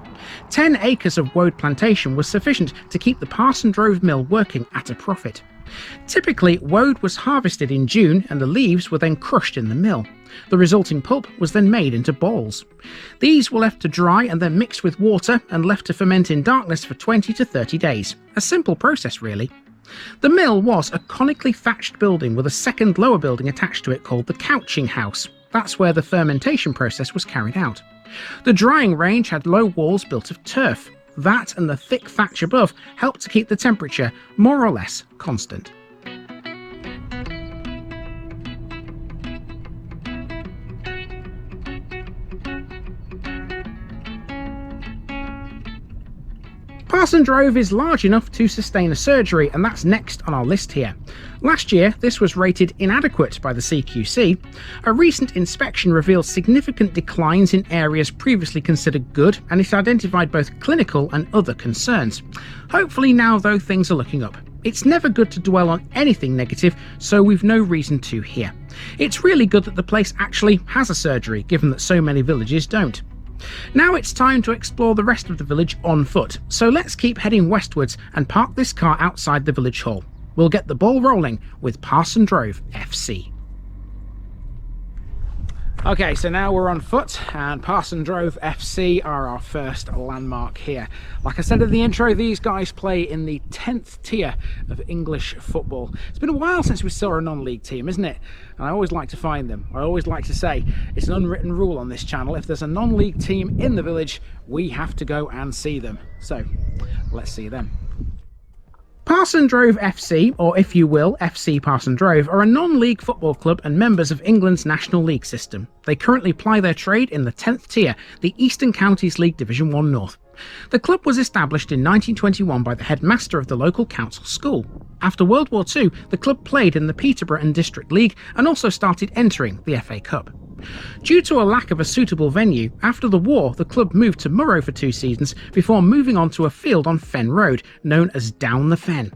Speaker 2: 10 acres of woad plantation was sufficient to keep the ParsonDrove mill working at a profit. Typically, woad was harvested in June and the leaves were then crushed in the mill. The resulting pulp was then made into balls. These were left to dry and then mixed with water and left to ferment in darkness for 20 to 30 days. A simple process really. The mill was a conically thatched building with a second lower building attached to it called the couching house. That's where the fermentation process was carried out. The drying range had low walls built of turf. That and the thick thatch above helped to keep the temperature more or less constant. ParsonDrove is large enough to sustain a surgery, and that's next on our list here. Last year, this was rated inadequate by the CQC. A recent inspection revealed significant declines in areas previously considered good, and it identified both clinical and other concerns. Hopefully now, though, things are looking up. It's never good to dwell on anything negative, so we've no reason to here. It's really good that the place actually has a surgery, given that so many villages don't. Now it's time to explore the rest of the village on foot, so let's keep heading westwards and park this car outside the village hall. We'll get the ball rolling with ParsonDrove FC. Okay, so now we're on foot, and ParsonDrove FC are our first landmark here. Like I said in the intro, these guys play in the 10th tier of English football. It's been a while since we saw a non-league team, isn't it? And I always like to find them. I always like to say, it's an unwritten rule on this channel, if there's a non-league team in the village, we have to go and see them. So, let's see them. ParsonDrove FC, or if you will, FC ParsonDrove, are a non-league football club and members of England's National League system. They currently ply their trade in the 10th tier, the Eastern Counties League Division 1 North. The club was established in 1921 by the headmaster of the local council school. After World War II, the club played in the Peterborough and District League and also started entering the FA Cup. Due to a lack of a suitable venue, after the war the club moved to Murrow for 2 seasons before moving on to a field on Fen Road, known as Down the Fen.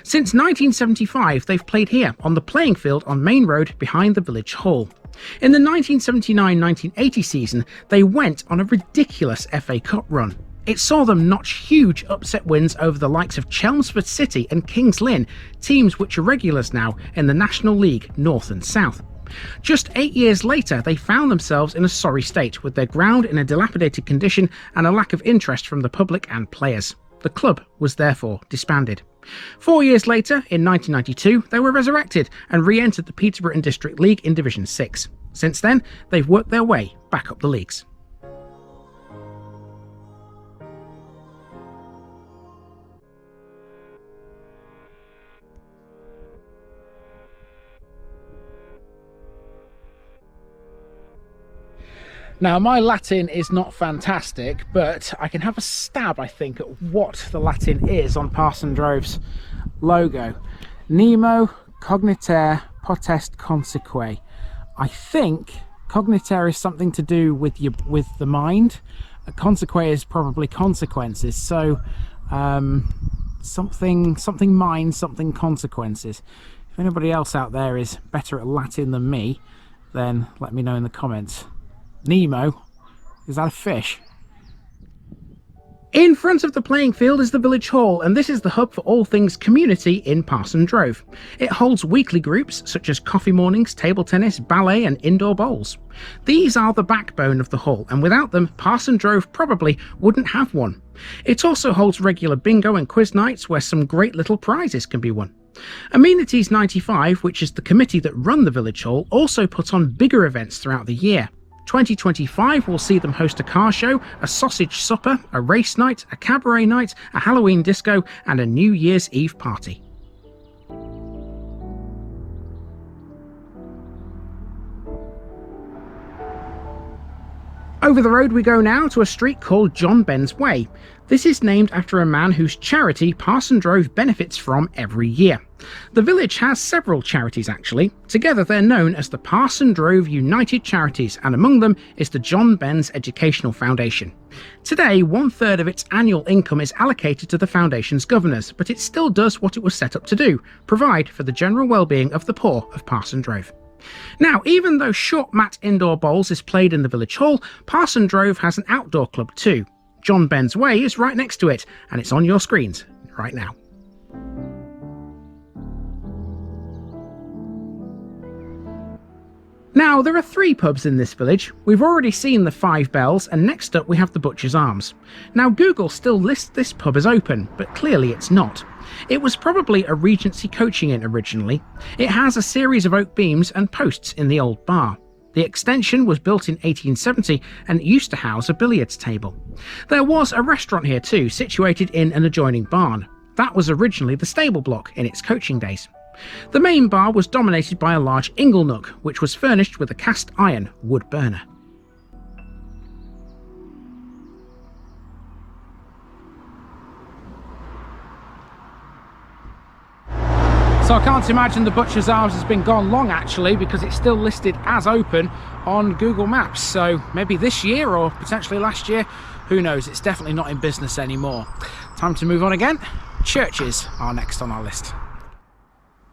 Speaker 2: Since 1975 they've played here on the playing field on Main Road behind the village hall. In the 1979-1980 season they went on a ridiculous FA Cup run. It saw them notch huge upset wins over the likes of Chelmsford City and Kings Lynn, teams which are regulars now in the National League North and South. Just 8 years later, they found themselves in a sorry state, with their ground in a dilapidated condition and a lack of interest from the public and players. The club was therefore disbanded. 4 years later, in 1992, they were resurrected and re-entered the Peterborough and District League in Division 6. Since then, they've worked their way back up the leagues. Now, my Latin is not fantastic, but I can have a stab, I think, at what the Latin is on ParsonDrove's logo. Nemo cognitare potest conseque. I think cognitare is something to do with the mind. Conseque is probably consequences. So something mind, something consequences. If anybody else out there is better at Latin than me, then let me know in the comments. Nemo, is that a fish? In front of the playing field is the village hall, and this is the hub for all things community in ParsonDrove. It holds weekly groups such as coffee mornings, table tennis, ballet and indoor bowls. These are the backbone of the hall, and without them ParsonDrove probably wouldn't have one. It also holds regular bingo and quiz nights where some great little prizes can be won. Amenities 95, which is the committee that run the village hall, also put on bigger events throughout the year. 2025 will see them host a car show, a sausage supper, a race night, a cabaret night, a Halloween disco and a New Year's Eve party. Over the road we go now to a street called John Ben's Way. This is named after a man whose charity ParsonDrove benefits from every year. The village has several charities actually. Together they're known as the ParsonDrove United Charities, and among them is the John Ben's Educational Foundation. Today, 1/3 of its annual income is allocated to the foundation's governors, but it still does what it was set up to do: provide for the general well-being of the poor of ParsonDrove. Now, even though short mat indoor bowls is played in the village hall, ParsonDrove has an outdoor club too. John Ben's Way is right next to it, and it's on your screens right now. Now, there are 3 pubs in this village. We've already seen the Five Bells, and next up we have the Butcher's Arms. Now, Google still lists this pub as open, but clearly it's not. It was probably a Regency coaching inn originally. It has a series of oak beams and posts in the old bar. The extension was built in 1870 and it used to house a billiards table. There was a restaurant here too, situated in an adjoining barn. That was originally the stable block in its coaching days. The main bar was dominated by a large ingle nook, which was furnished with a cast iron wood burner. So I can't imagine the Butcher's Arms has been gone long actually, because it's still listed as open on Google Maps. So maybe this year or potentially last year, who knows, it's definitely not in business anymore. Time to move on again. Churches are next on our list.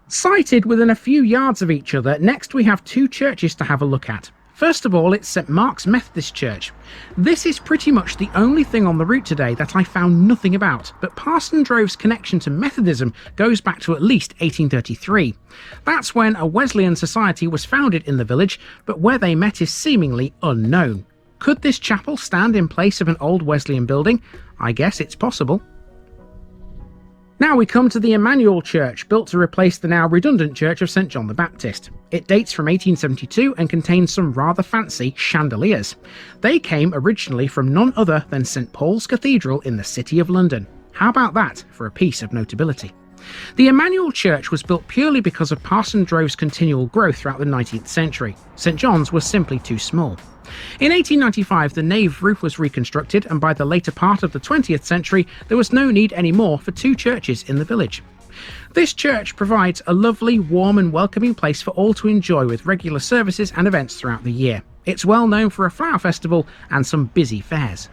Speaker 2: Sited within a few yards of each other, next we have 2 churches to have a look at. First of all, it's St Mark's Methodist Church. This is pretty much the only thing on the route today that I found nothing about, but ParsonDrove's connection to Methodism goes back to at least 1833. That's when a Wesleyan society was founded in the village, but where they met is seemingly unknown. Could this chapel stand in place of an old Wesleyan building? I guess it's possible. Now we come to the Emmanuel Church, built to replace the now redundant Church of St John the Baptist. It dates from 1872 and contains some rather fancy chandeliers. They came originally from none other than St Paul's Cathedral in the City of London. How about that for a piece of notability? The Emmanuel Church was built purely because of ParsonDrove's continual growth throughout the 19th century. St John's was simply too small. In 1895 the nave roof was reconstructed, and by the later part of the 20th century there was no need anymore for 2 churches in the village. This church provides a lovely, warm and welcoming place for all to enjoy, with regular services and events throughout the year. It's well known for a flower festival and some busy fairs.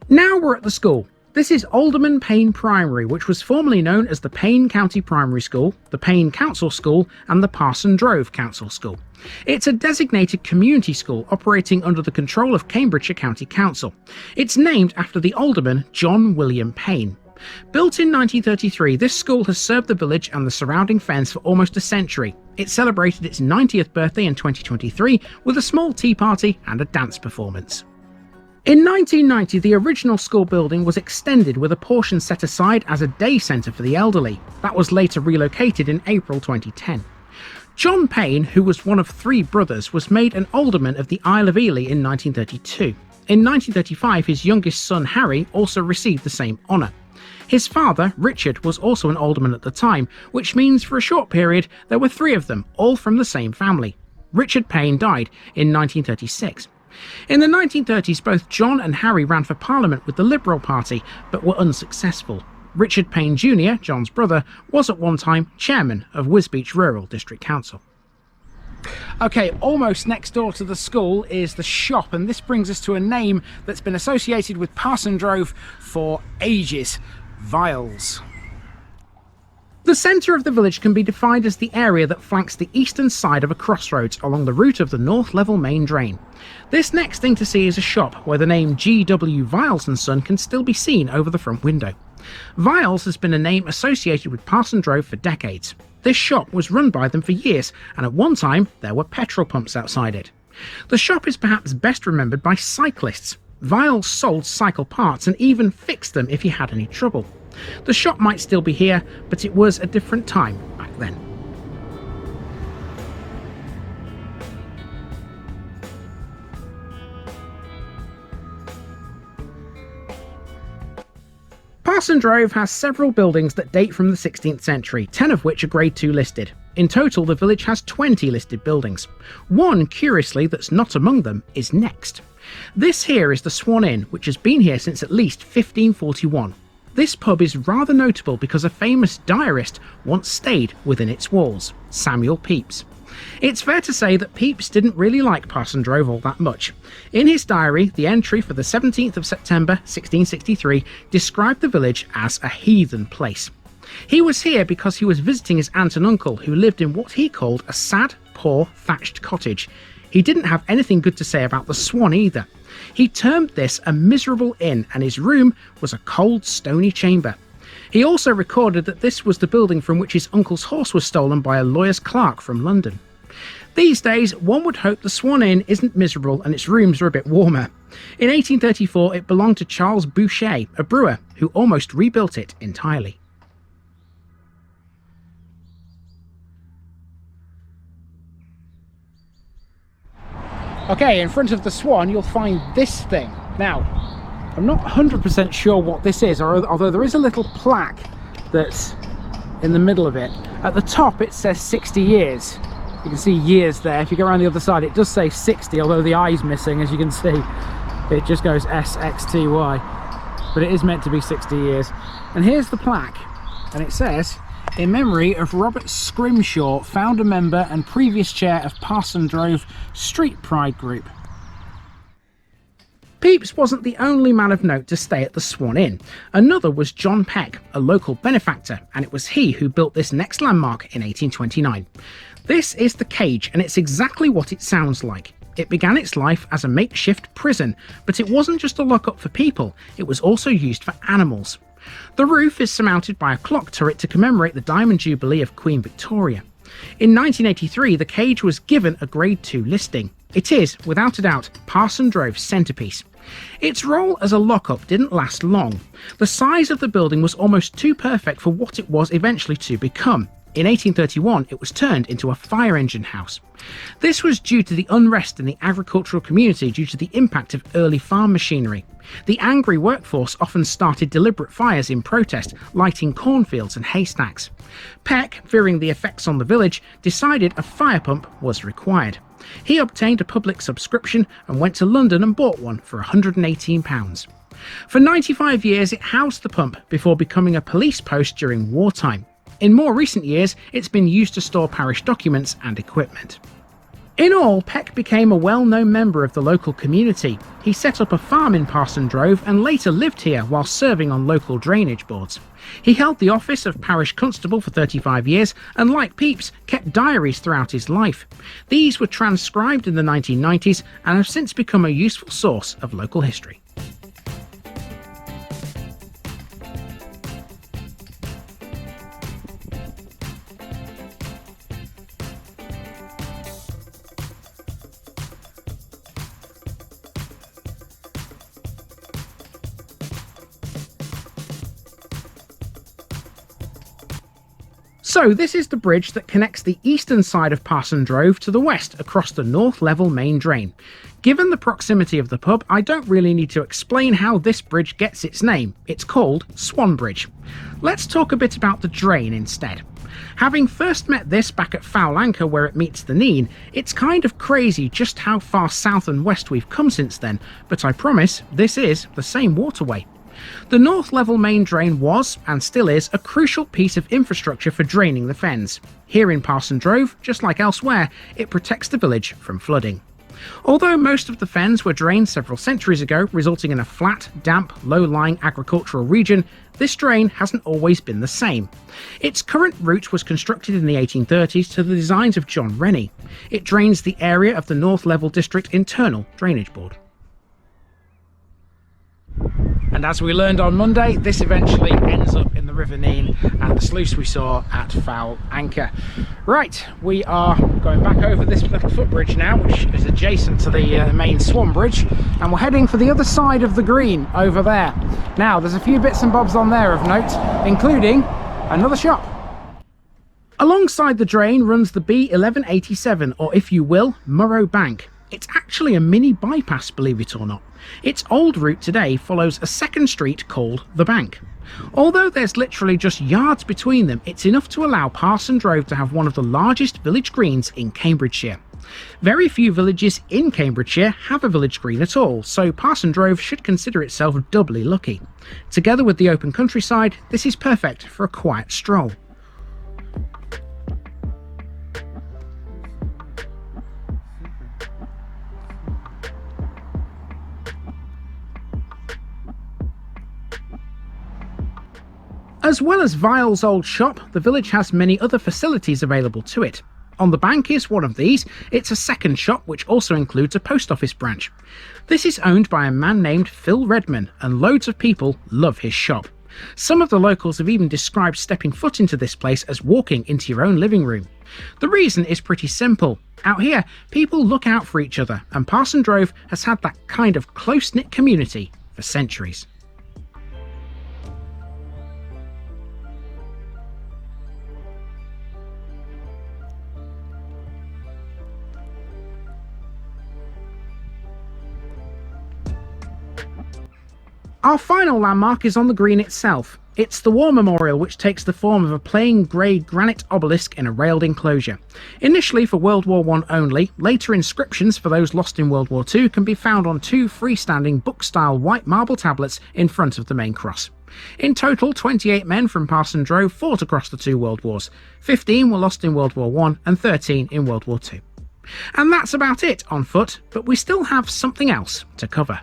Speaker 2: Now we're at the school. This is Alderman Payne Primary, which was formerly known as the Payne County Primary School, the Payne Council School and the ParsonDrove Council School. It's a designated community school operating under the control of Cambridgeshire County Council. It's named after the Alderman John William Payne. Built in 1933, this school has served the village and the surrounding fens for almost a century. It celebrated its 90th birthday in 2023 with a small tea party and a dance performance. In 1990, the original school building was extended with a portion set aside as a day centre for the elderly. That was later relocated in April 2010. John Payne, who was one of 3 brothers, was made an alderman of the Isle of Ely in 1932. In 1935, his youngest son Harry also received the same honour. His father, Richard, was also an alderman at the time, which means for a short period there were 3 of them, all from the same family. Richard Payne died in 1936. In the 1930s, both John and Harry ran for Parliament with the Liberal Party, but were unsuccessful. Richard Payne Jr., John's brother, was at one time chairman of Wisbech Rural District Council. Okay, almost next door to the school is the shop, and this brings us to a name that's been associated with ParsonDrove for ages: Viles. The centre of the village can be defined as the area that flanks the eastern side of a crossroads along the route of the North Level main drain. This next thing to see is a shop where the name G.W. Viles & Son can still be seen over the front window. Viles has been a name associated with ParsonDrove for decades. This shop was run by them for years, and at one time there were petrol pumps outside it. The shop is perhaps best remembered by cyclists. Viles sold cycle parts and even fixed them if you had any trouble. The shop might still be here, but it was a different time back then. ParsonDrove has several buildings that date from the 16th century, 10 of which are Grade 2 listed. In total, the village has 20 listed buildings. One, curiously, that's not among them is next. This here is the Swan Inn, which has been here since at least 1541. This pub is rather notable because a famous diarist once stayed within its walls, Samuel Pepys. It's fair to say that Pepys didn't really like ParsonDrove all that much. In his diary, the entry for the 17th of September 1663 described the village as a heathen place. He was here because he was visiting his aunt and uncle, who lived in what he called a sad, poor, thatched cottage. He didn't have anything good to say about the Swan either. He termed this a miserable inn, and his room was a cold, stony chamber. He also recorded that this was the building from which his uncle's horse was stolen by a lawyer's clerk from London. These days, one would hope the Swan Inn isn't miserable and its rooms are a bit warmer. In 1834, it belonged to Charles Boucher, a brewer, who almost rebuilt it entirely. Okay, in front of the Swan, you'll find this thing. Now, I'm not 100% sure what this is, although there is a little plaque that's in the middle of it. At the top, it says 60 years. You can see years there. If you go around the other side, it does say 60, although the eye's missing, as you can see. It just goes SXTY. But it is meant to be 60 years. And here's the plaque, and it says, "In memory of Robert Scrimshaw, founder member and previous chair of ParsonDrove Street Pride Group." Pepys wasn't the only man of note to stay at the Swan Inn. Another was John Peck, a local benefactor, and it was he who built this next landmark in 1829. This is the Cage, and it's exactly what it sounds like. It began its life as a makeshift prison, but it wasn't just a lockup for people, it was also used for animals. The roof is surmounted by a clock turret to commemorate the Diamond Jubilee of Queen Victoria. In 1983, the Cage was given a Grade 2 listing. It is, without a doubt, ParsonDrove's centrepiece. Its role as a lockup didn't last long. The size of the building was almost too perfect for what it was eventually to become. In 1831, it was turned into a fire engine house. This was due to the unrest in the agricultural community due to the impact of early farm machinery. The angry workforce often started deliberate fires in protest, lighting cornfields and haystacks. Peck, fearing the effects on the village, decided a fire pump was required. He obtained a public subscription and went to London and bought one for £118. For 95 years, it housed the pump before becoming a police post during wartime. In more recent years, it's been used to store parish documents and equipment. In all, Peck became a well-known member of the local community. He set up a farm in ParsonDrove and later lived here while serving on local drainage boards. He held the office of parish constable for 35 years and, like Pepys, kept diaries throughout his life. These were transcribed in the 1990s and have since become a useful source of local history. So this is the bridge that connects the eastern side of ParsonDrove to the west across the North Level main drain. Given the proximity of the pub, I don't really need to explain how this bridge gets its name. It's called Swan Bridge. Let's talk a bit about the drain instead. Having first met this back at Foul Anchor where it meets the Nene, it's kind of crazy just how far south and west we've come since then, but I promise this is the same waterway. The North Level main drain was, and still is, a crucial piece of infrastructure for draining the fens. Here in ParsonDrove, just like elsewhere, it protects the village from flooding. Although most of the fens were drained several centuries ago, resulting in a flat, damp, low-lying agricultural region, this drain hasn't always been the same. Its current route was constructed in the 1830s to the designs of John Rennie. It drains the area of the North Level District Internal Drainage Board. And as we learned on Monday, this eventually ends up in the River Nene and the sluice we saw at Foul Anchor. Right, we are going back over this little footbridge now, which is adjacent to the main Swan Bridge, and we're heading for the other side of the green over there. Now, there's a few bits and bobs on there of note, including another shop. Alongside the drain runs the B1187, or if you will, Murrow Bank. It's actually a mini bypass, believe it or not. Its old route today follows a second street called the Bank. Although there's literally just yards between them, it's enough to allow ParsonDrove to have one of the largest village greens in Cambridgeshire. Very few villages in Cambridgeshire have a village green at all, so ParsonDrove should consider itself doubly lucky. Together with the open countryside, this is perfect for a quiet stroll. As well as Vile's old shop, the village has many other facilities available to it. On the Bank is one of these. It's a second shop which also includes a post office branch. This is owned by a man named Phil Redman, and loads of people love his shop. Some of the locals have even described stepping foot into this place as walking into your own living room. The reason is pretty simple. Out here, people look out for each other, and ParsonDrove has had that kind of close-knit community for centuries. Our final landmark is on the green itself. It's the War Memorial, which takes the form of a plain grey granite obelisk in a railed enclosure. Initially for World War I only, later inscriptions for those lost in World War II can be found on two freestanding book-style white marble tablets in front of the main cross. In total, 28 men from ParsonDrove fought across the two World Wars. 15 were lost in World War I and 13 in World War II. And that's about it on foot, but we still have something else to cover.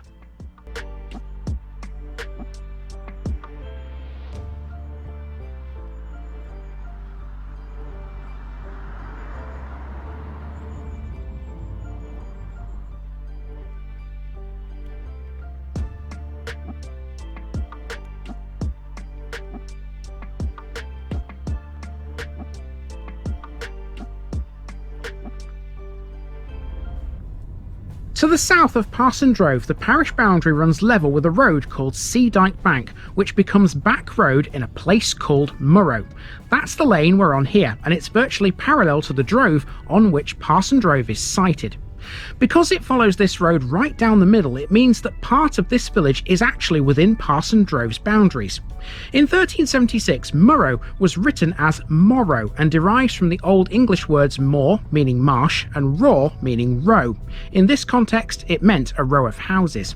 Speaker 2: To the south of ParsonDrove, the parish boundary runs level with a road called Sea Dyke Bank, which becomes back road in a place called Murrow. That's the lane we're on here, and it's virtually parallel to the drove on which ParsonDrove is sited. Because it follows this road right down the middle, it means that part of this village is actually within ParsonDrove's boundaries. In 1376, Murrow was written as Morrow and derives from the Old English words moor, meaning marsh, and raw, meaning row. In this context, it meant a row of houses.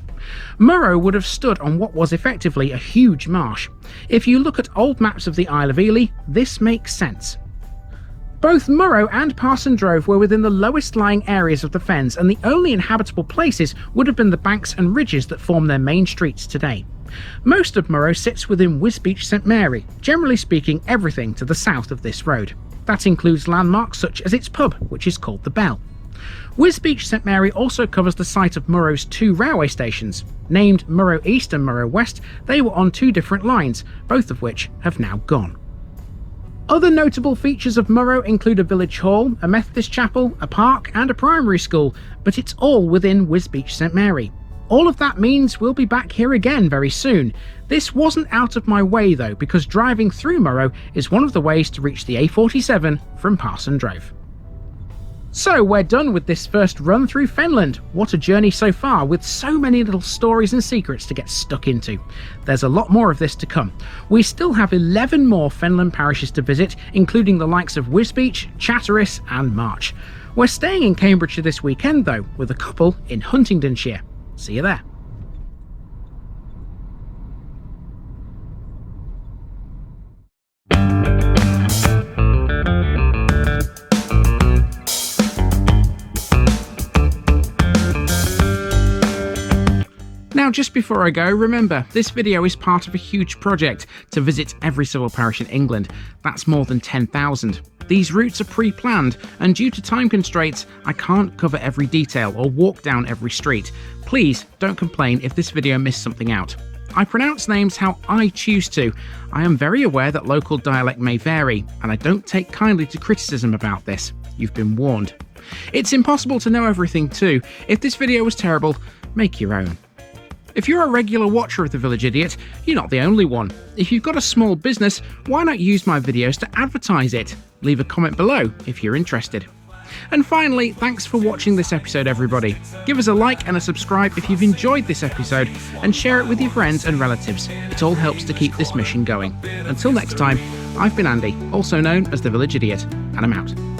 Speaker 2: Murrow would have stood on what was effectively a huge marsh. If you look at old maps of the Isle of Ely, this makes sense. Both Murrow and ParsonDrove were within the lowest lying areas of the fens, and the only inhabitable places would have been the banks and ridges that form their main streets today. Most of Murrow sits within Wisbeach St Mary, generally speaking everything to the south of this road. That includes landmarks such as its pub, which is called the Bell. Wisbeach St Mary also covers the site of Murrow's two railway stations. Named Murrow East and Murrow West, they were on two different lines, both of which have now gone. Other notable features of Murrow include a village hall, a Methodist chapel, a park and a primary school, but it's all within Wisbeach St Mary. All of that means we'll be back here again very soon. This wasn't out of my way though, because driving through Murrow is one of the ways to reach the A47 from ParsonDrove. So we're done with this first run through Fenland. What a journey so far, with so many little stories and secrets to get stuck into. There's a lot more of this to come. We still have 11 more Fenland parishes to visit, including the likes of Wisbech, Chatteris and March. We're staying in Cambridgeshire this weekend though, with a couple in Huntingdonshire. See you there. Now, just before I go, remember, this video is part of a huge project to visit every civil parish in England. That's more than 10,000. These routes are pre-planned, and due to time constraints, I can't cover every detail or walk down every street. Please don't complain if this video missed something out. I pronounce names how I choose to. I am very aware that local dialect may vary, and I don't take kindly to criticism about this. You've been warned. It's impossible to know everything too. If this video was terrible, make your own. If you're a regular watcher of The Village Idiot, you're not the only one. If you've got a small business, why not use my videos to advertise it? Leave a comment below if you're interested. And finally, thanks for watching this episode, everybody. Give us a like and a subscribe if you've enjoyed this episode, and share it with your friends and relatives. It all helps to keep this mission going. Until next time, I've been Andy, also known as The Village Idiot, and I'm out.